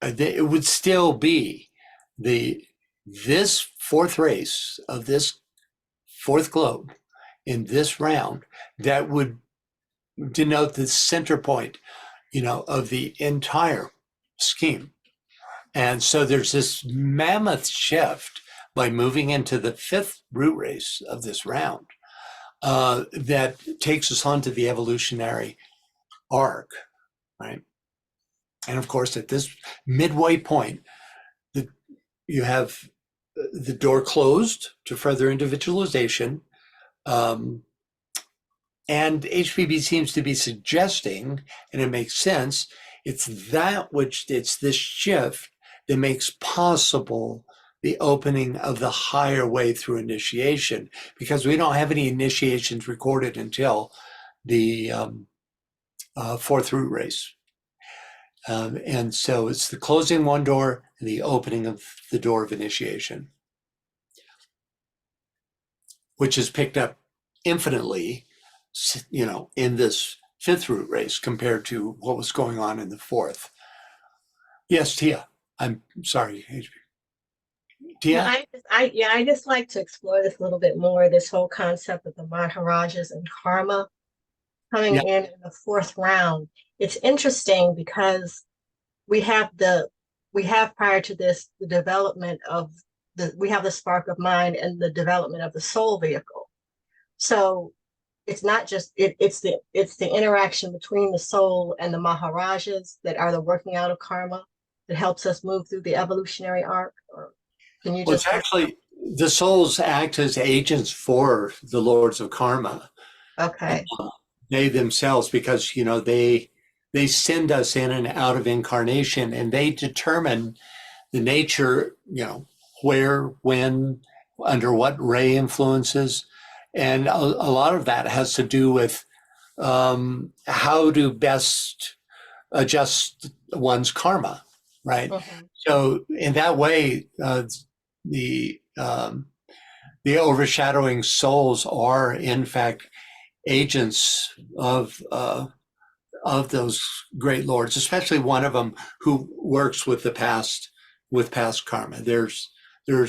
it would still be this fourth race of this fourth globe in this round that would denote the center point, of the entire scheme. And so there's this mammoth shift by moving into the fifth root race of this round that takes us onto the evolutionary arc, right? And of course, at this midway point, you have the door closed to further individualization. And HPB seems to be suggesting, and it makes sense, it's this shift that makes possible the opening of the higher way through initiation, because we don't have any initiations recorded until the fourth root race. And so it's the closing one door and the opening of the door of initiation. which is picked up infinitely, in this fifth root race compared to what was going on in the fourth. Yes, Tia. I'm sorry, Tia. I just like to explore this a little bit more. This whole concept of the Maharajas and karma coming in the fourth round. It's interesting because we have prior to this the development of we have the spark of mind and the development of the soul vehicle. So it's not just it's the interaction between the soul and the Maharajas that are the working out of karma that helps us move through the evolutionary arc. Or can you It's actually the souls act as agents for the lords of karma. Okay. They themselves, because they send us in and out of incarnation, and they determine the nature, where, when, under what ray influences, and a lot of that has to do with how to best adjust one's karma, right? So in that way, the overshadowing souls are in fact agents of those great lords, especially one of them who works with past karma. There's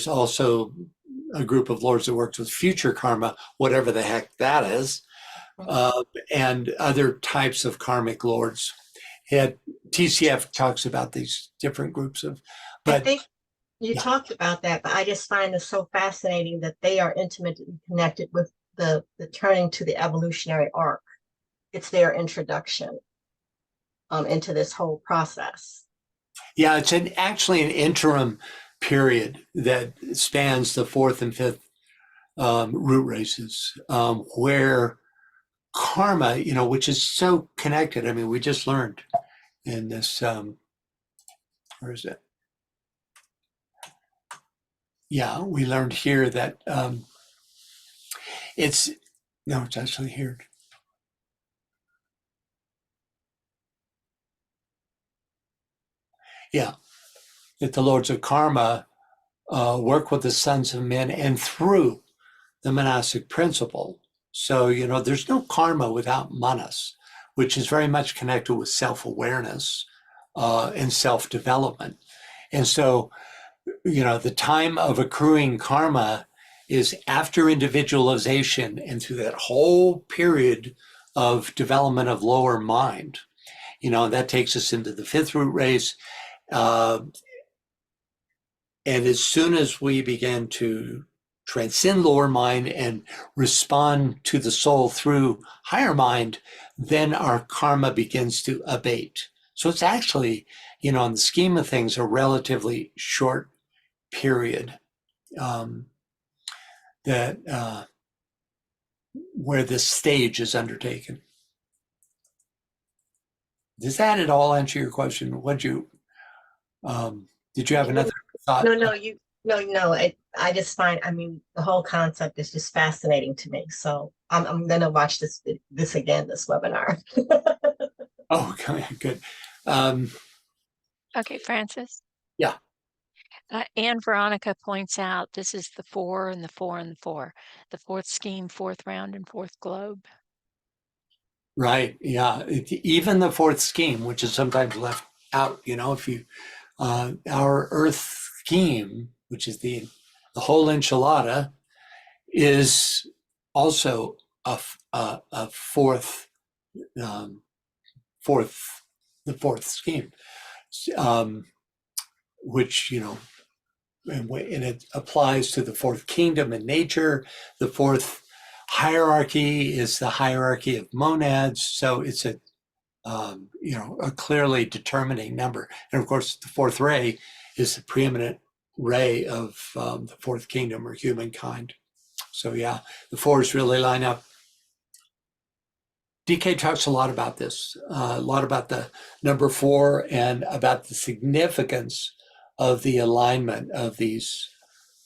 also a group of lords that works with future karma, whatever the heck that is, and other types of karmic lords. TCF talks about these different groups of, but I think you talked about that, but I just find this so fascinating that they are intimately connected with the turning to the evolutionary arc. It's their introduction into this whole process. Yeah, it's actually an interim period that spans the fourth and fifth root races, where karma, which is so connected. I mean, we just learned in this, where is it? Yeah, we learned here that it's actually here. Yeah, that the lords of karma work with the sons of men and through the monastic principle. So, there's no karma without manas, which is very much connected with self-awareness and self-development. And so, the time of accruing karma is after individualization and through that whole period of development of lower mind. That takes us into the fifth root race. And as soon as we begin to transcend lower mind and respond to the soul through higher mind, then our karma begins to abate. So it's actually, in the scheme of things, a relatively short period that where this stage is undertaken. Does that at all answer your question? Did you have another thought? No. I just find, the whole concept is just fascinating to me. So I'm going to watch this again, this webinar. Oh, okay, good. Okay, Francis. Yeah. Anne Veronica points out this is the 4 and the 4 and the 4, the fourth scheme, fourth round, and fourth globe. Right. Yeah. Even the fourth scheme, which is sometimes left out. If you our Earth scheme, which is the whole enchilada, is also a fourth the fourth scheme, which and it applies to the fourth kingdom in nature. The fourth hierarchy is the hierarchy of monads, so it's a clearly determining number. And of course, the fourth ray is the preeminent ray of the fourth kingdom or humankind. So yeah, the fours really line up. DK talks a lot about this, a lot about the number 4 and about the significance of the alignment of these,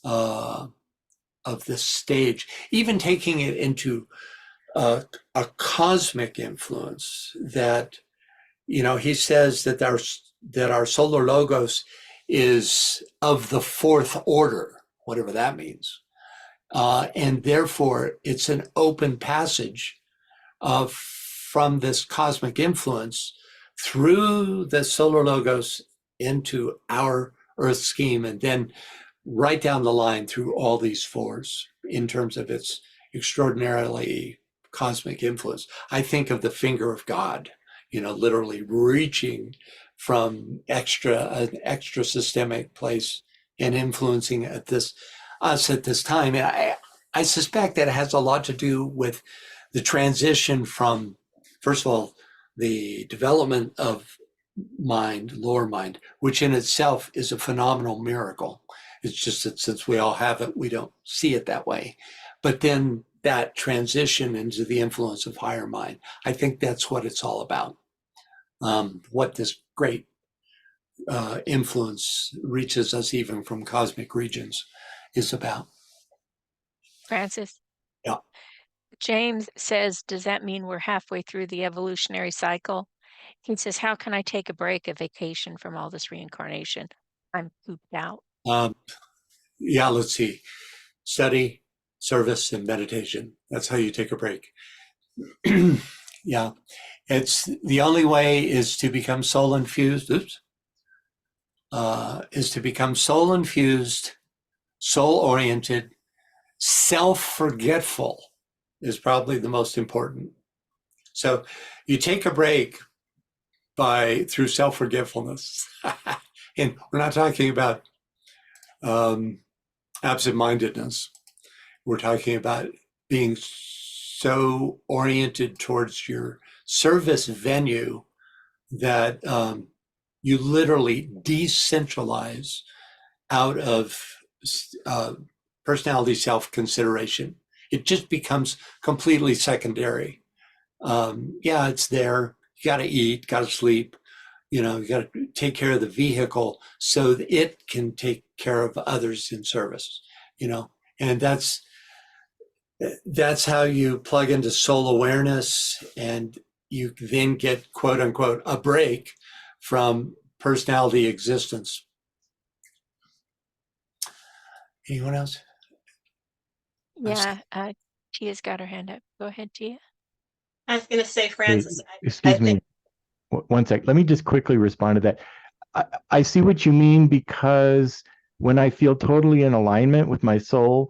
of this stage, even taking it into a cosmic influence that, he says that our solar logos is of the fourth order, whatever that means. And therefore, it's an open passage from this cosmic influence through the solar logos into our Earth scheme, and then right down the line through all these fours in terms of its extraordinarily cosmic influence. I think of the finger of God, literally reaching from an extra systemic place and influencing us at this time. And I suspect that it has a lot to do with the transition from, first of all, the development of lower mind, which in itself is a phenomenal miracle. It's just that since we all have it, we don't see it that way. But then that transition into the influence of higher mind, I think that's what it's all about. What this great influence reaches us even from cosmic regions is about. Francis? Yeah. James says, does that mean we're halfway through the evolutionary cycle? He says, how can I take a break, a vacation from all this reincarnation? I'm pooped out. Yeah, let's see. Study, service, and meditation. That's how you take a break. Yeah. It's the only way is to become soul infused. Is to become soul infused, soul oriented, self-forgetful is probably the most important. So you take a break through self-forgetfulness. And we're not talking about absent-mindedness. We're talking about being so oriented towards your service venue that you literally decentralize out of personality self-consideration. It just becomes completely secondary. Yeah, it's there. You got to eat, got to sleep. You got to take care of the vehicle so that it can take care of others in service. And that's how you plug into soul awareness, and you then get, quote unquote, a break from personality existence. Anyone else? Yeah, Tia's got her hand up. Go ahead, Tia. I was going to say, Francis, Excuse me. One sec. Let me just quickly respond to that. I see what you mean, because when I feel totally in alignment with my soul,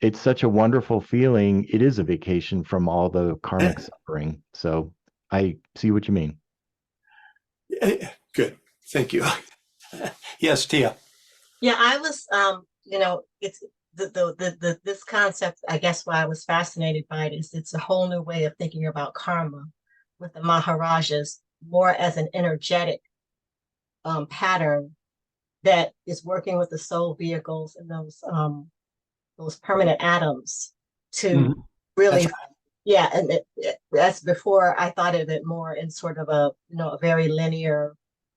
it's such a wonderful feeling. It is a vacation from all the karmic suffering. So I see what you mean. Good. Thank you. Yes, Tia. Yeah, I was, it's this concept, I guess why I was fascinated by it is it's a whole new way of thinking about karma with the Maharajas, more as an energetic pattern that is working with the soul vehicles and those permanent atoms to really, yeah. And that's before I thought of it more in sort of a very linear,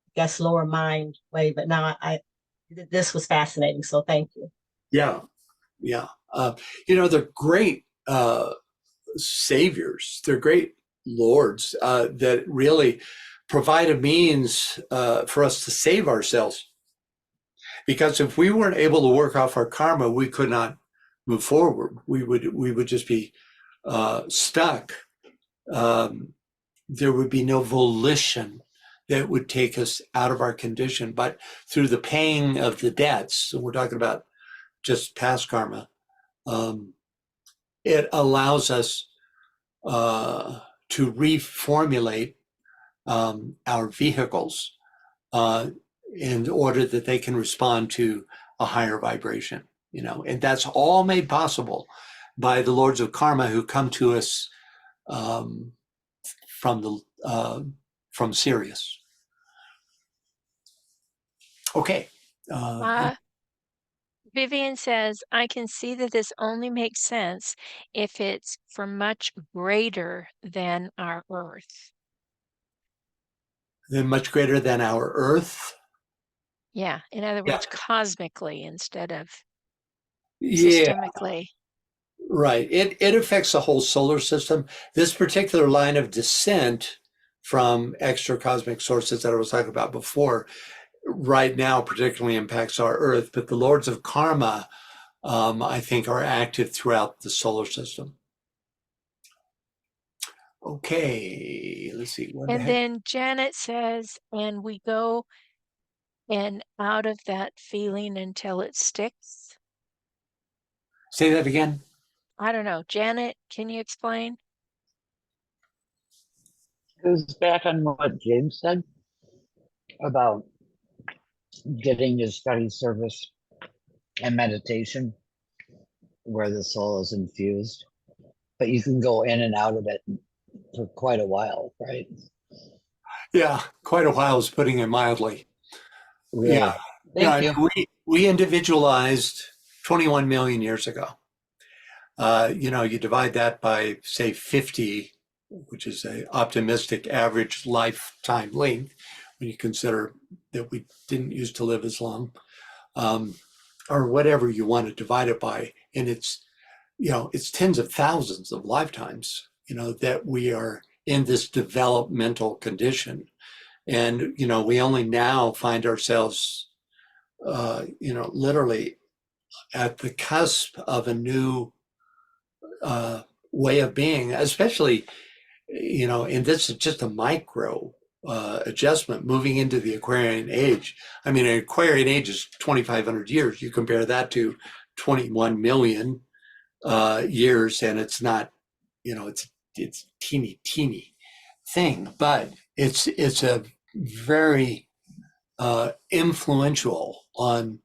I guess, lower mind way. But now this was fascinating. So thank you. Yeah. They're great saviors. They're great lords that really provide a means for us to save ourselves. Because if we weren't able to work off our karma, we could not move forward. We would just be stuck. There would be no volition that would take us out of our condition. But through the paying of the debts, so we're talking about just past karma, it allows us to reformulate our vehicles in order that they can respond to a higher vibration, and that's all made possible by the lords of karma who come to us from Sirius. Okay. Vivian says, I can see that this only makes sense if it's for much greater than our Earth. Then much greater than our Earth. Yeah. In other words, cosmically instead of Yeah. systemically. Right. It affects the whole solar system. This particular line of descent from extra cosmic sources that I was talking about before, right now particularly impacts our Earth, but the lords of karma I think are active throughout the solar system. Okay, let's see. What the And heck? then Janet says, and we go and out of that feeling until it sticks. Say that again. I don't know. Janet, can you explain? Goes back on what James said about getting to study service and meditation where the soul is infused. But you can go in and out of it for quite a while, right? Yeah, quite a while is putting it mildly. Really. Yeah. Thank Yeah, you. we individualized 21 million years ago. You divide that by, say, 50, which is a optimistic average lifetime length, when you consider that we didn't used to live as long, or whatever you want to divide it by. And it's tens of thousands of lifetimes, that we are in this developmental condition. And, we only now find ourselves, literally at the cusp of a new way of being, especially, and this is just a micro adjustment moving into the Aquarian age. I mean, an Aquarian age is 2,500 years. You compare that to 21 million years, and it's not, it's teeny thing, but it's a very influential on.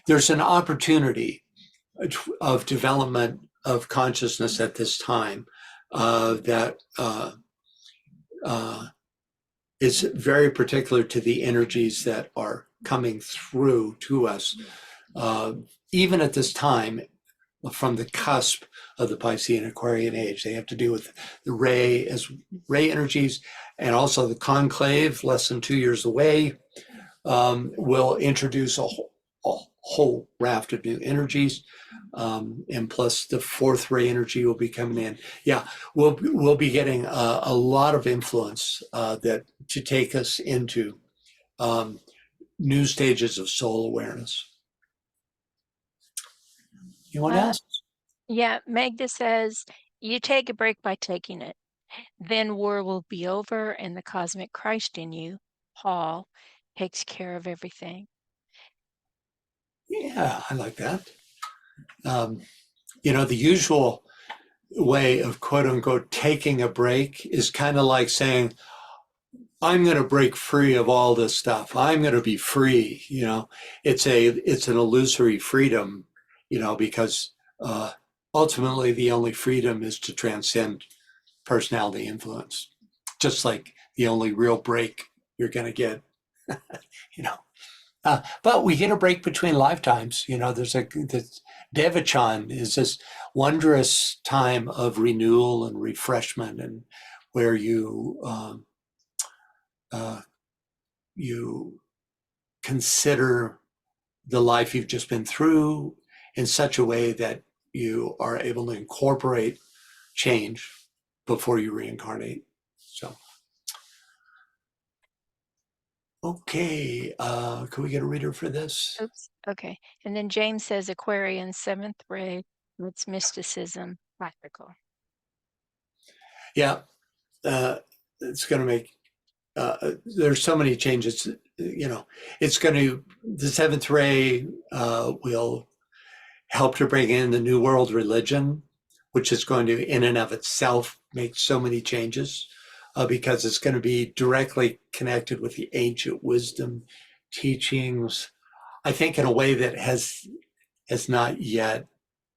There's an opportunity of development of consciousness at this time that is very particular to the energies that are coming through to us, even at this time, from the cusp of the Piscean Aquarian age. They have to do with the ray energies, and also the conclave, less than 2 years away, will introduce a whole raft of new energies. And plus the fourth ray energy will be coming in. Yeah, we'll be getting a lot of influence that to take us into new stages of soul awareness. You want to ask? Yeah, Magda says, you take a break by taking it. Then war will be over and the cosmic Christ in you, Paul, takes care of everything. Yeah, I like that. The usual way of quote unquote taking a break is kind of like saying, I'm going to break free of all this stuff. I'm going to be free. It's an illusory freedom, because ultimately the only freedom is to transcend personality influence, just like the only real break you're going to get, but we get a break between lifetimes. There's this Devachan is this wondrous time of renewal and refreshment, and where you consider the life you've just been through in such a way that you are able to incorporate change before you reincarnate. So, okay, can we get a reader for this? Oops. Okay. And then James says Aquarian, seventh ray, it's mysticism, practical. Yeah, it's going to make, there's so many changes, it's going to, the seventh ray will help to bring in the New World religion, which is going to, in and of itself, make so many changes because it's going to be directly connected with the ancient wisdom teachings, I think in a way that has not yet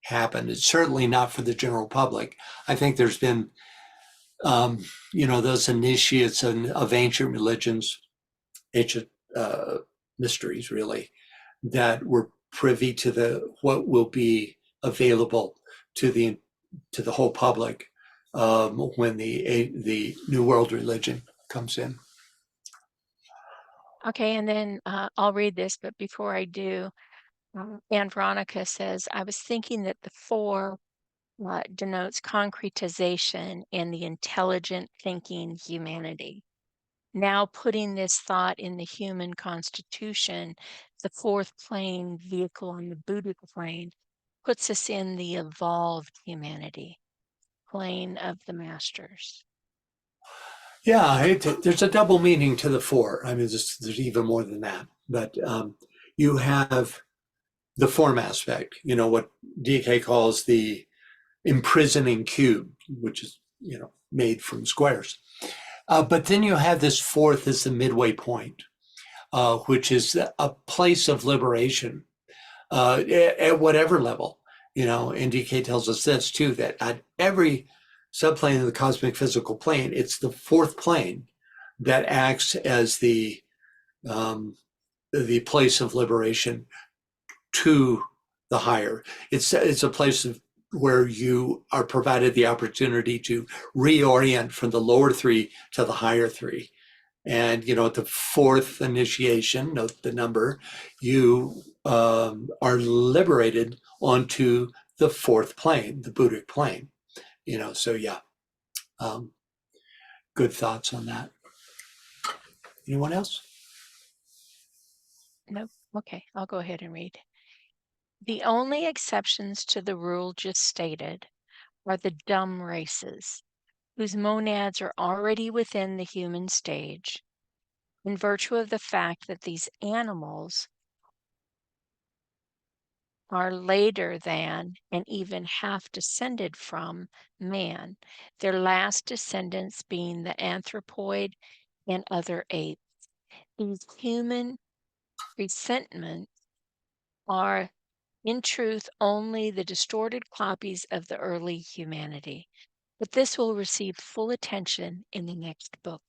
happened. It's certainly not for the general public. I think there's been, those initiates of ancient religions, ancient mysteries, really, that were privy to what will be available to the whole public when the New World religion comes in. Okay, and then I'll read this, but before I do, Anne Veronica says, I was thinking that the 4 denotes concretization in the intelligent thinking humanity. Now putting this thought in the human constitution The fourth plane vehicle on the Buddhic plane puts us in the evolved humanity, plane of the masters. Yeah, there's a double meaning to the four. I mean, there's even more than that. But you have the form aspect, what DK calls the imprisoning cube, which is, made from squares. But then you have this fourth as the midway point, which is a place of liberation at whatever level. And DK tells us this too, that at every subplane of the cosmic physical plane, it's the fourth plane that acts as the place of liberation to the higher. It's a place where you are provided the opportunity to reorient from the lower three to the higher three. And, at the fourth initiation, note the number, you are liberated onto the fourth plane, the Buddhic plane. So yeah, good thoughts on that. Anyone else? No? Okay, I'll go ahead and read. The only exceptions to the rule just stated are the dumb races, whose monads are already within the human stage, in virtue of the fact that these animals are later than and even half descended from man, their last descendants being the anthropoid and other apes. These human resentments are, in truth, only the distorted copies of the early humanity. But this will receive full attention in the next book.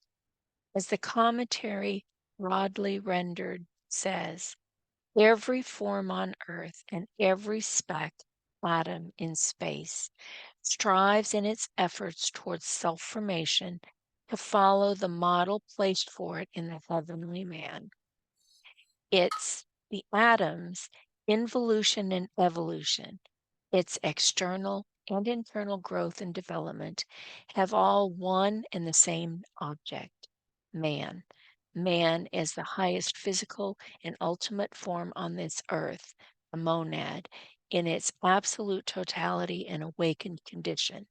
As the commentary, broadly rendered, says, every form on earth and every speck atom in space strives in its efforts towards self-formation to follow the model placed for it in the heavenly man. It's the atom's involution and evolution, its external and internal growth and development have all one and the same object, man. Man is the highest physical and ultimate form on this earth, a monad, in its absolute totality and awakened condition,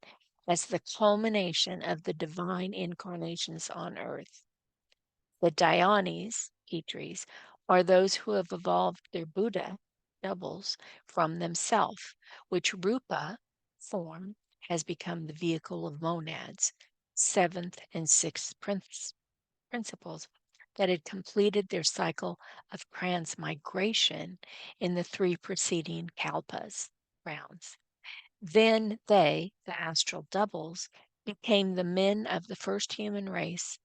as the culmination of the divine incarnations on earth. The Dhyanis, Petries, are those who have evolved their Buddha doubles from themselves, which Rupa form has become the vehicle of monads, seventh and sixth principles that had completed their cycle of transmigration in the three preceding kalpas rounds. Then they, the astral doubles, became the men of the first human race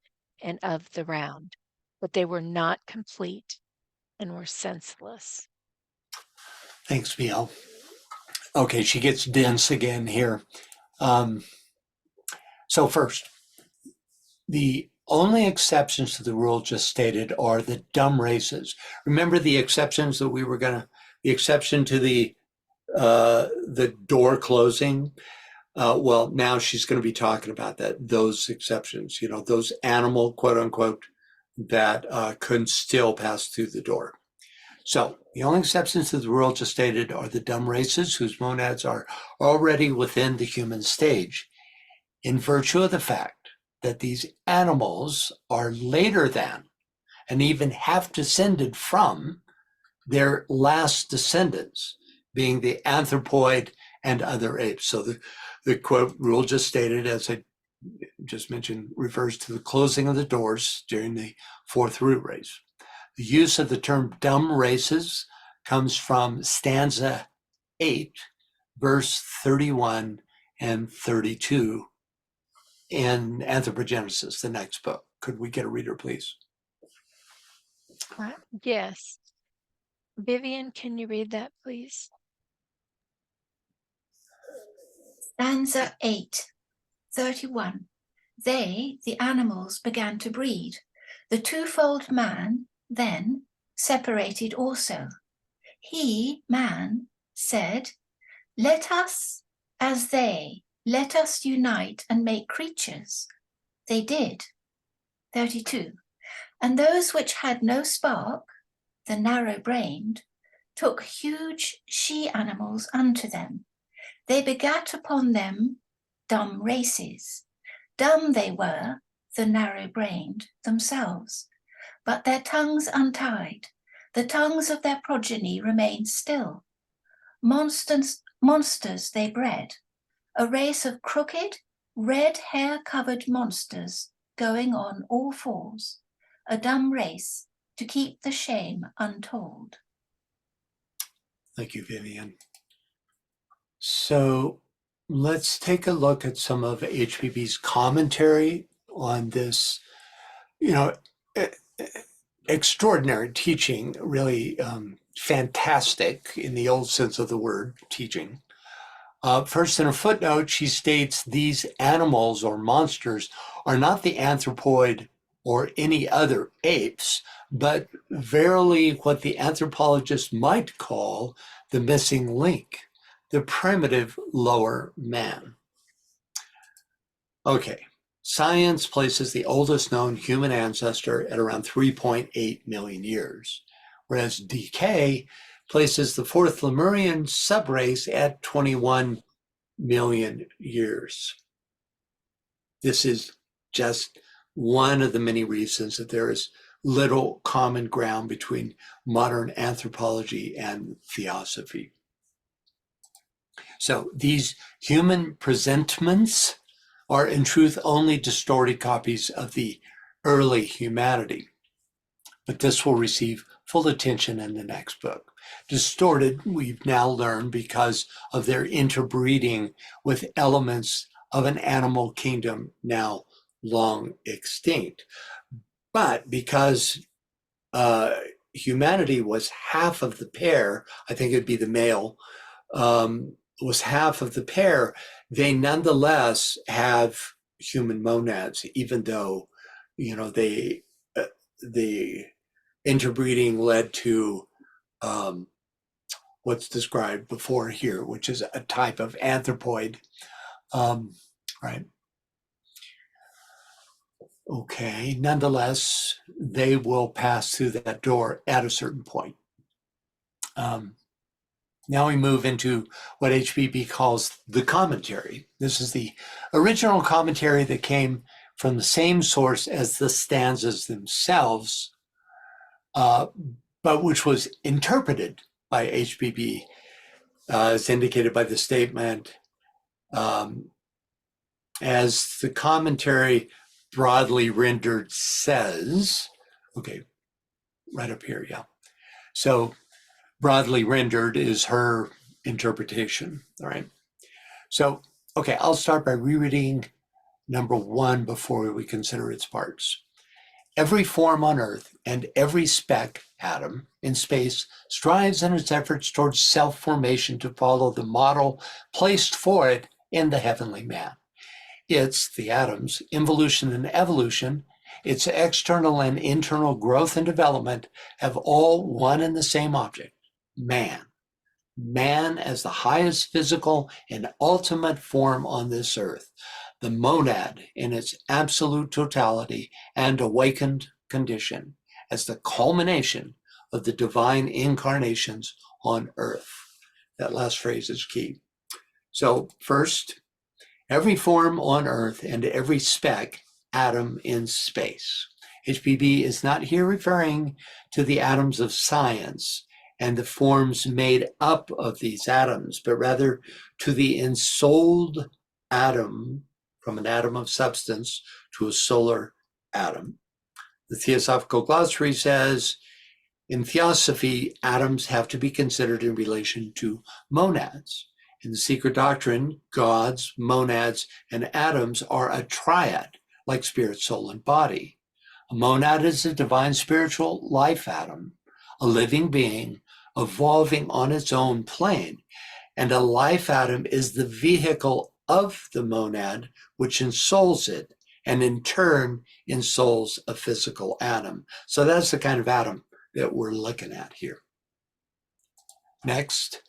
and of the round, but they were not complete and were senseless. Thanks, Miel. Okay, she gets dense again here. So first, the only exceptions to the rule just stated are the dumb races. Remember the exceptions that the exception to the door closing? Well, now she's going to be talking about those exceptions, those animal, quote unquote, that couldn't still pass through the door. So the only exceptions to the rule just stated are the dumb races whose monads are already within the human stage, in virtue of the fact that these animals are later than and even half descended from their last descendants, being the anthropoid and other apes. So the quote rule just stated, as I just mentioned, refers to the closing of the doors during the fourth root race. The use of the term dumb races comes from stanza 8, verse 31 and 32 in Anthropogenesis, the next book. Could we get a reader, please? Yes. Vivian, can you read that, please? Stanza 8, 31. They, the animals, began to breed. The twofold man, then, separated also. He, man, said, let us, as they, let us unite and make creatures. They did. 32. And those which had no spark, the narrow-brained, took huge she-animals unto them. They begat upon them dumb races. Dumb they were, the narrow-brained themselves, but their tongues untied. The tongues of their progeny remained still. Monsters they bred, a race of crooked, red hair-covered monsters going on all fours, a dumb race to keep the shame untold. Thank you, Vivian. So let's take a look at some of HPB's commentary on this, extraordinary teaching, really fantastic in the old sense of the word, teaching. First, in a footnote, she states these animals or monsters are not the anthropoid or any other apes, but verily what the anthropologist might call the missing link, the primitive lower man. Okay, science places the oldest known human ancestor at around 3.8 million years, whereas DK places the fourth Lemurian subrace at 21 million years. This is just one of the many reasons that there is little common ground between modern anthropology and theosophy. So these human presentments are in truth only distorted copies of the early humanity. But this will receive full attention in the next book. Distorted, we've now learned, because of their interbreeding with elements of an animal kingdom now long extinct. But because humanity was half of the pair, I think it'd be the male, was half of the pair, they nonetheless have human monads, even though, the interbreeding led to what's described before here, which is a type of anthropoid, right? Okay, nonetheless, they will pass through that door at a certain point. Now we move into what HPB calls the commentary. This is the original commentary that came from the same source as the stanzas themselves, but which was interpreted by HPB, as indicated by the statement, as the commentary broadly rendered says, okay, right up here, yeah. So broadly rendered is her interpretation, all right? So, okay, I'll start by rereading number 1 before we consider its parts. Every form on Earth and every speck atom in space strives in its efforts towards self-formation to follow the model placed for it in the heavenly man. It's, the atom's, involution and evolution, its external and internal growth and development have all one and the same object, man. Man as the highest physical and ultimate form on this earth, the monad in its absolute totality and awakened condition as the culmination of the divine incarnations on earth. That last phrase is key. So first, every form on earth and every speck atom in space. HPB is not here referring to the atoms of science and the forms made up of these atoms, but rather to the ensouled atom, from an atom of substance to a solar atom. The Theosophical Glossary says, in theosophy, atoms have to be considered in relation to monads. In the secret doctrine, gods, monads, and atoms are a triad, like spirit, soul, and body. A monad is a divine spiritual life atom, a living being evolving on its own plane, and a life atom is the vehicle of the monad, which ensouls it, and in turn ensouls a physical atom. So that's the kind of atom that we're looking at here. Next.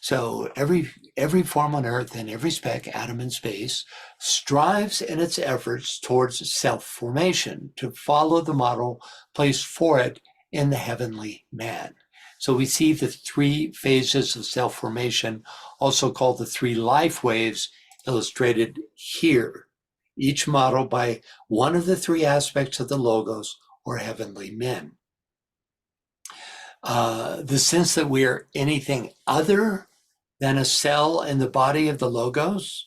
So every form on Earth and every speck atom in space strives in its efforts towards self-formation to follow the model placed for it in the heavenly man. So we see the three phases of self-formation, also called the three life waves, illustrated here, each modeled by one of the three aspects of the logos or heavenly men. The sense that we are anything other than a cell in the body of the logos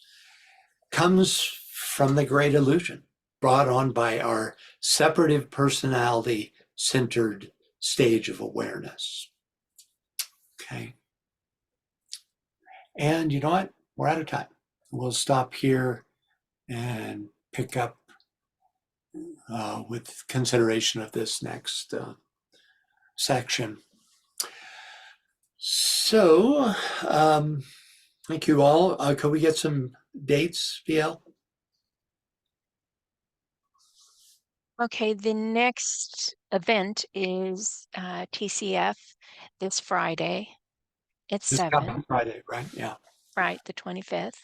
comes from the great illusion brought on by our separative personality centered stage of awareness. Okay. And you know what? We're out of time. We'll stop here and pick up with consideration of this next section. So, thank you all. Could we get some dates, VL? Okay, the next event is TCF this Friday. It's This 7, coming Friday, right? Yeah. right, the 25th.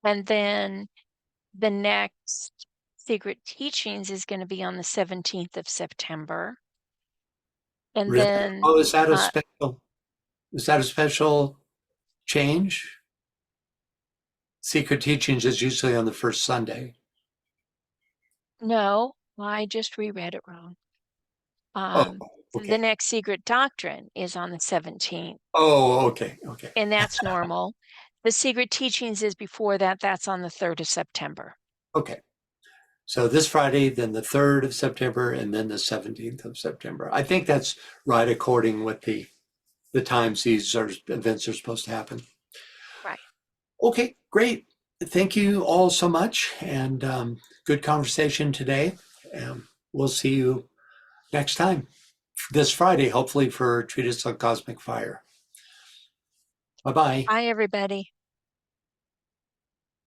And then the next Secret Teachings is going to be on the 17th of September. And Really? then Oh, is that a special change? Secret Teachings is usually on the first Sunday. no, I just reread it wrong. Oh, okay. The next Secret Doctrine is on the 17th, Oh, okay. Okay. and that's normal. The Secret Teachings is before that. That's on the 3rd of September. Okay. So this Friday, then the 3rd of September, and then the 17th of September. I think that's right according with the times these events are supposed to happen. Right. Okay, great. Thank you all so much, and good conversation today. We'll see you next time, this Friday, hopefully for Treatise on Cosmic Fire. Bye-bye. Bye, everybody.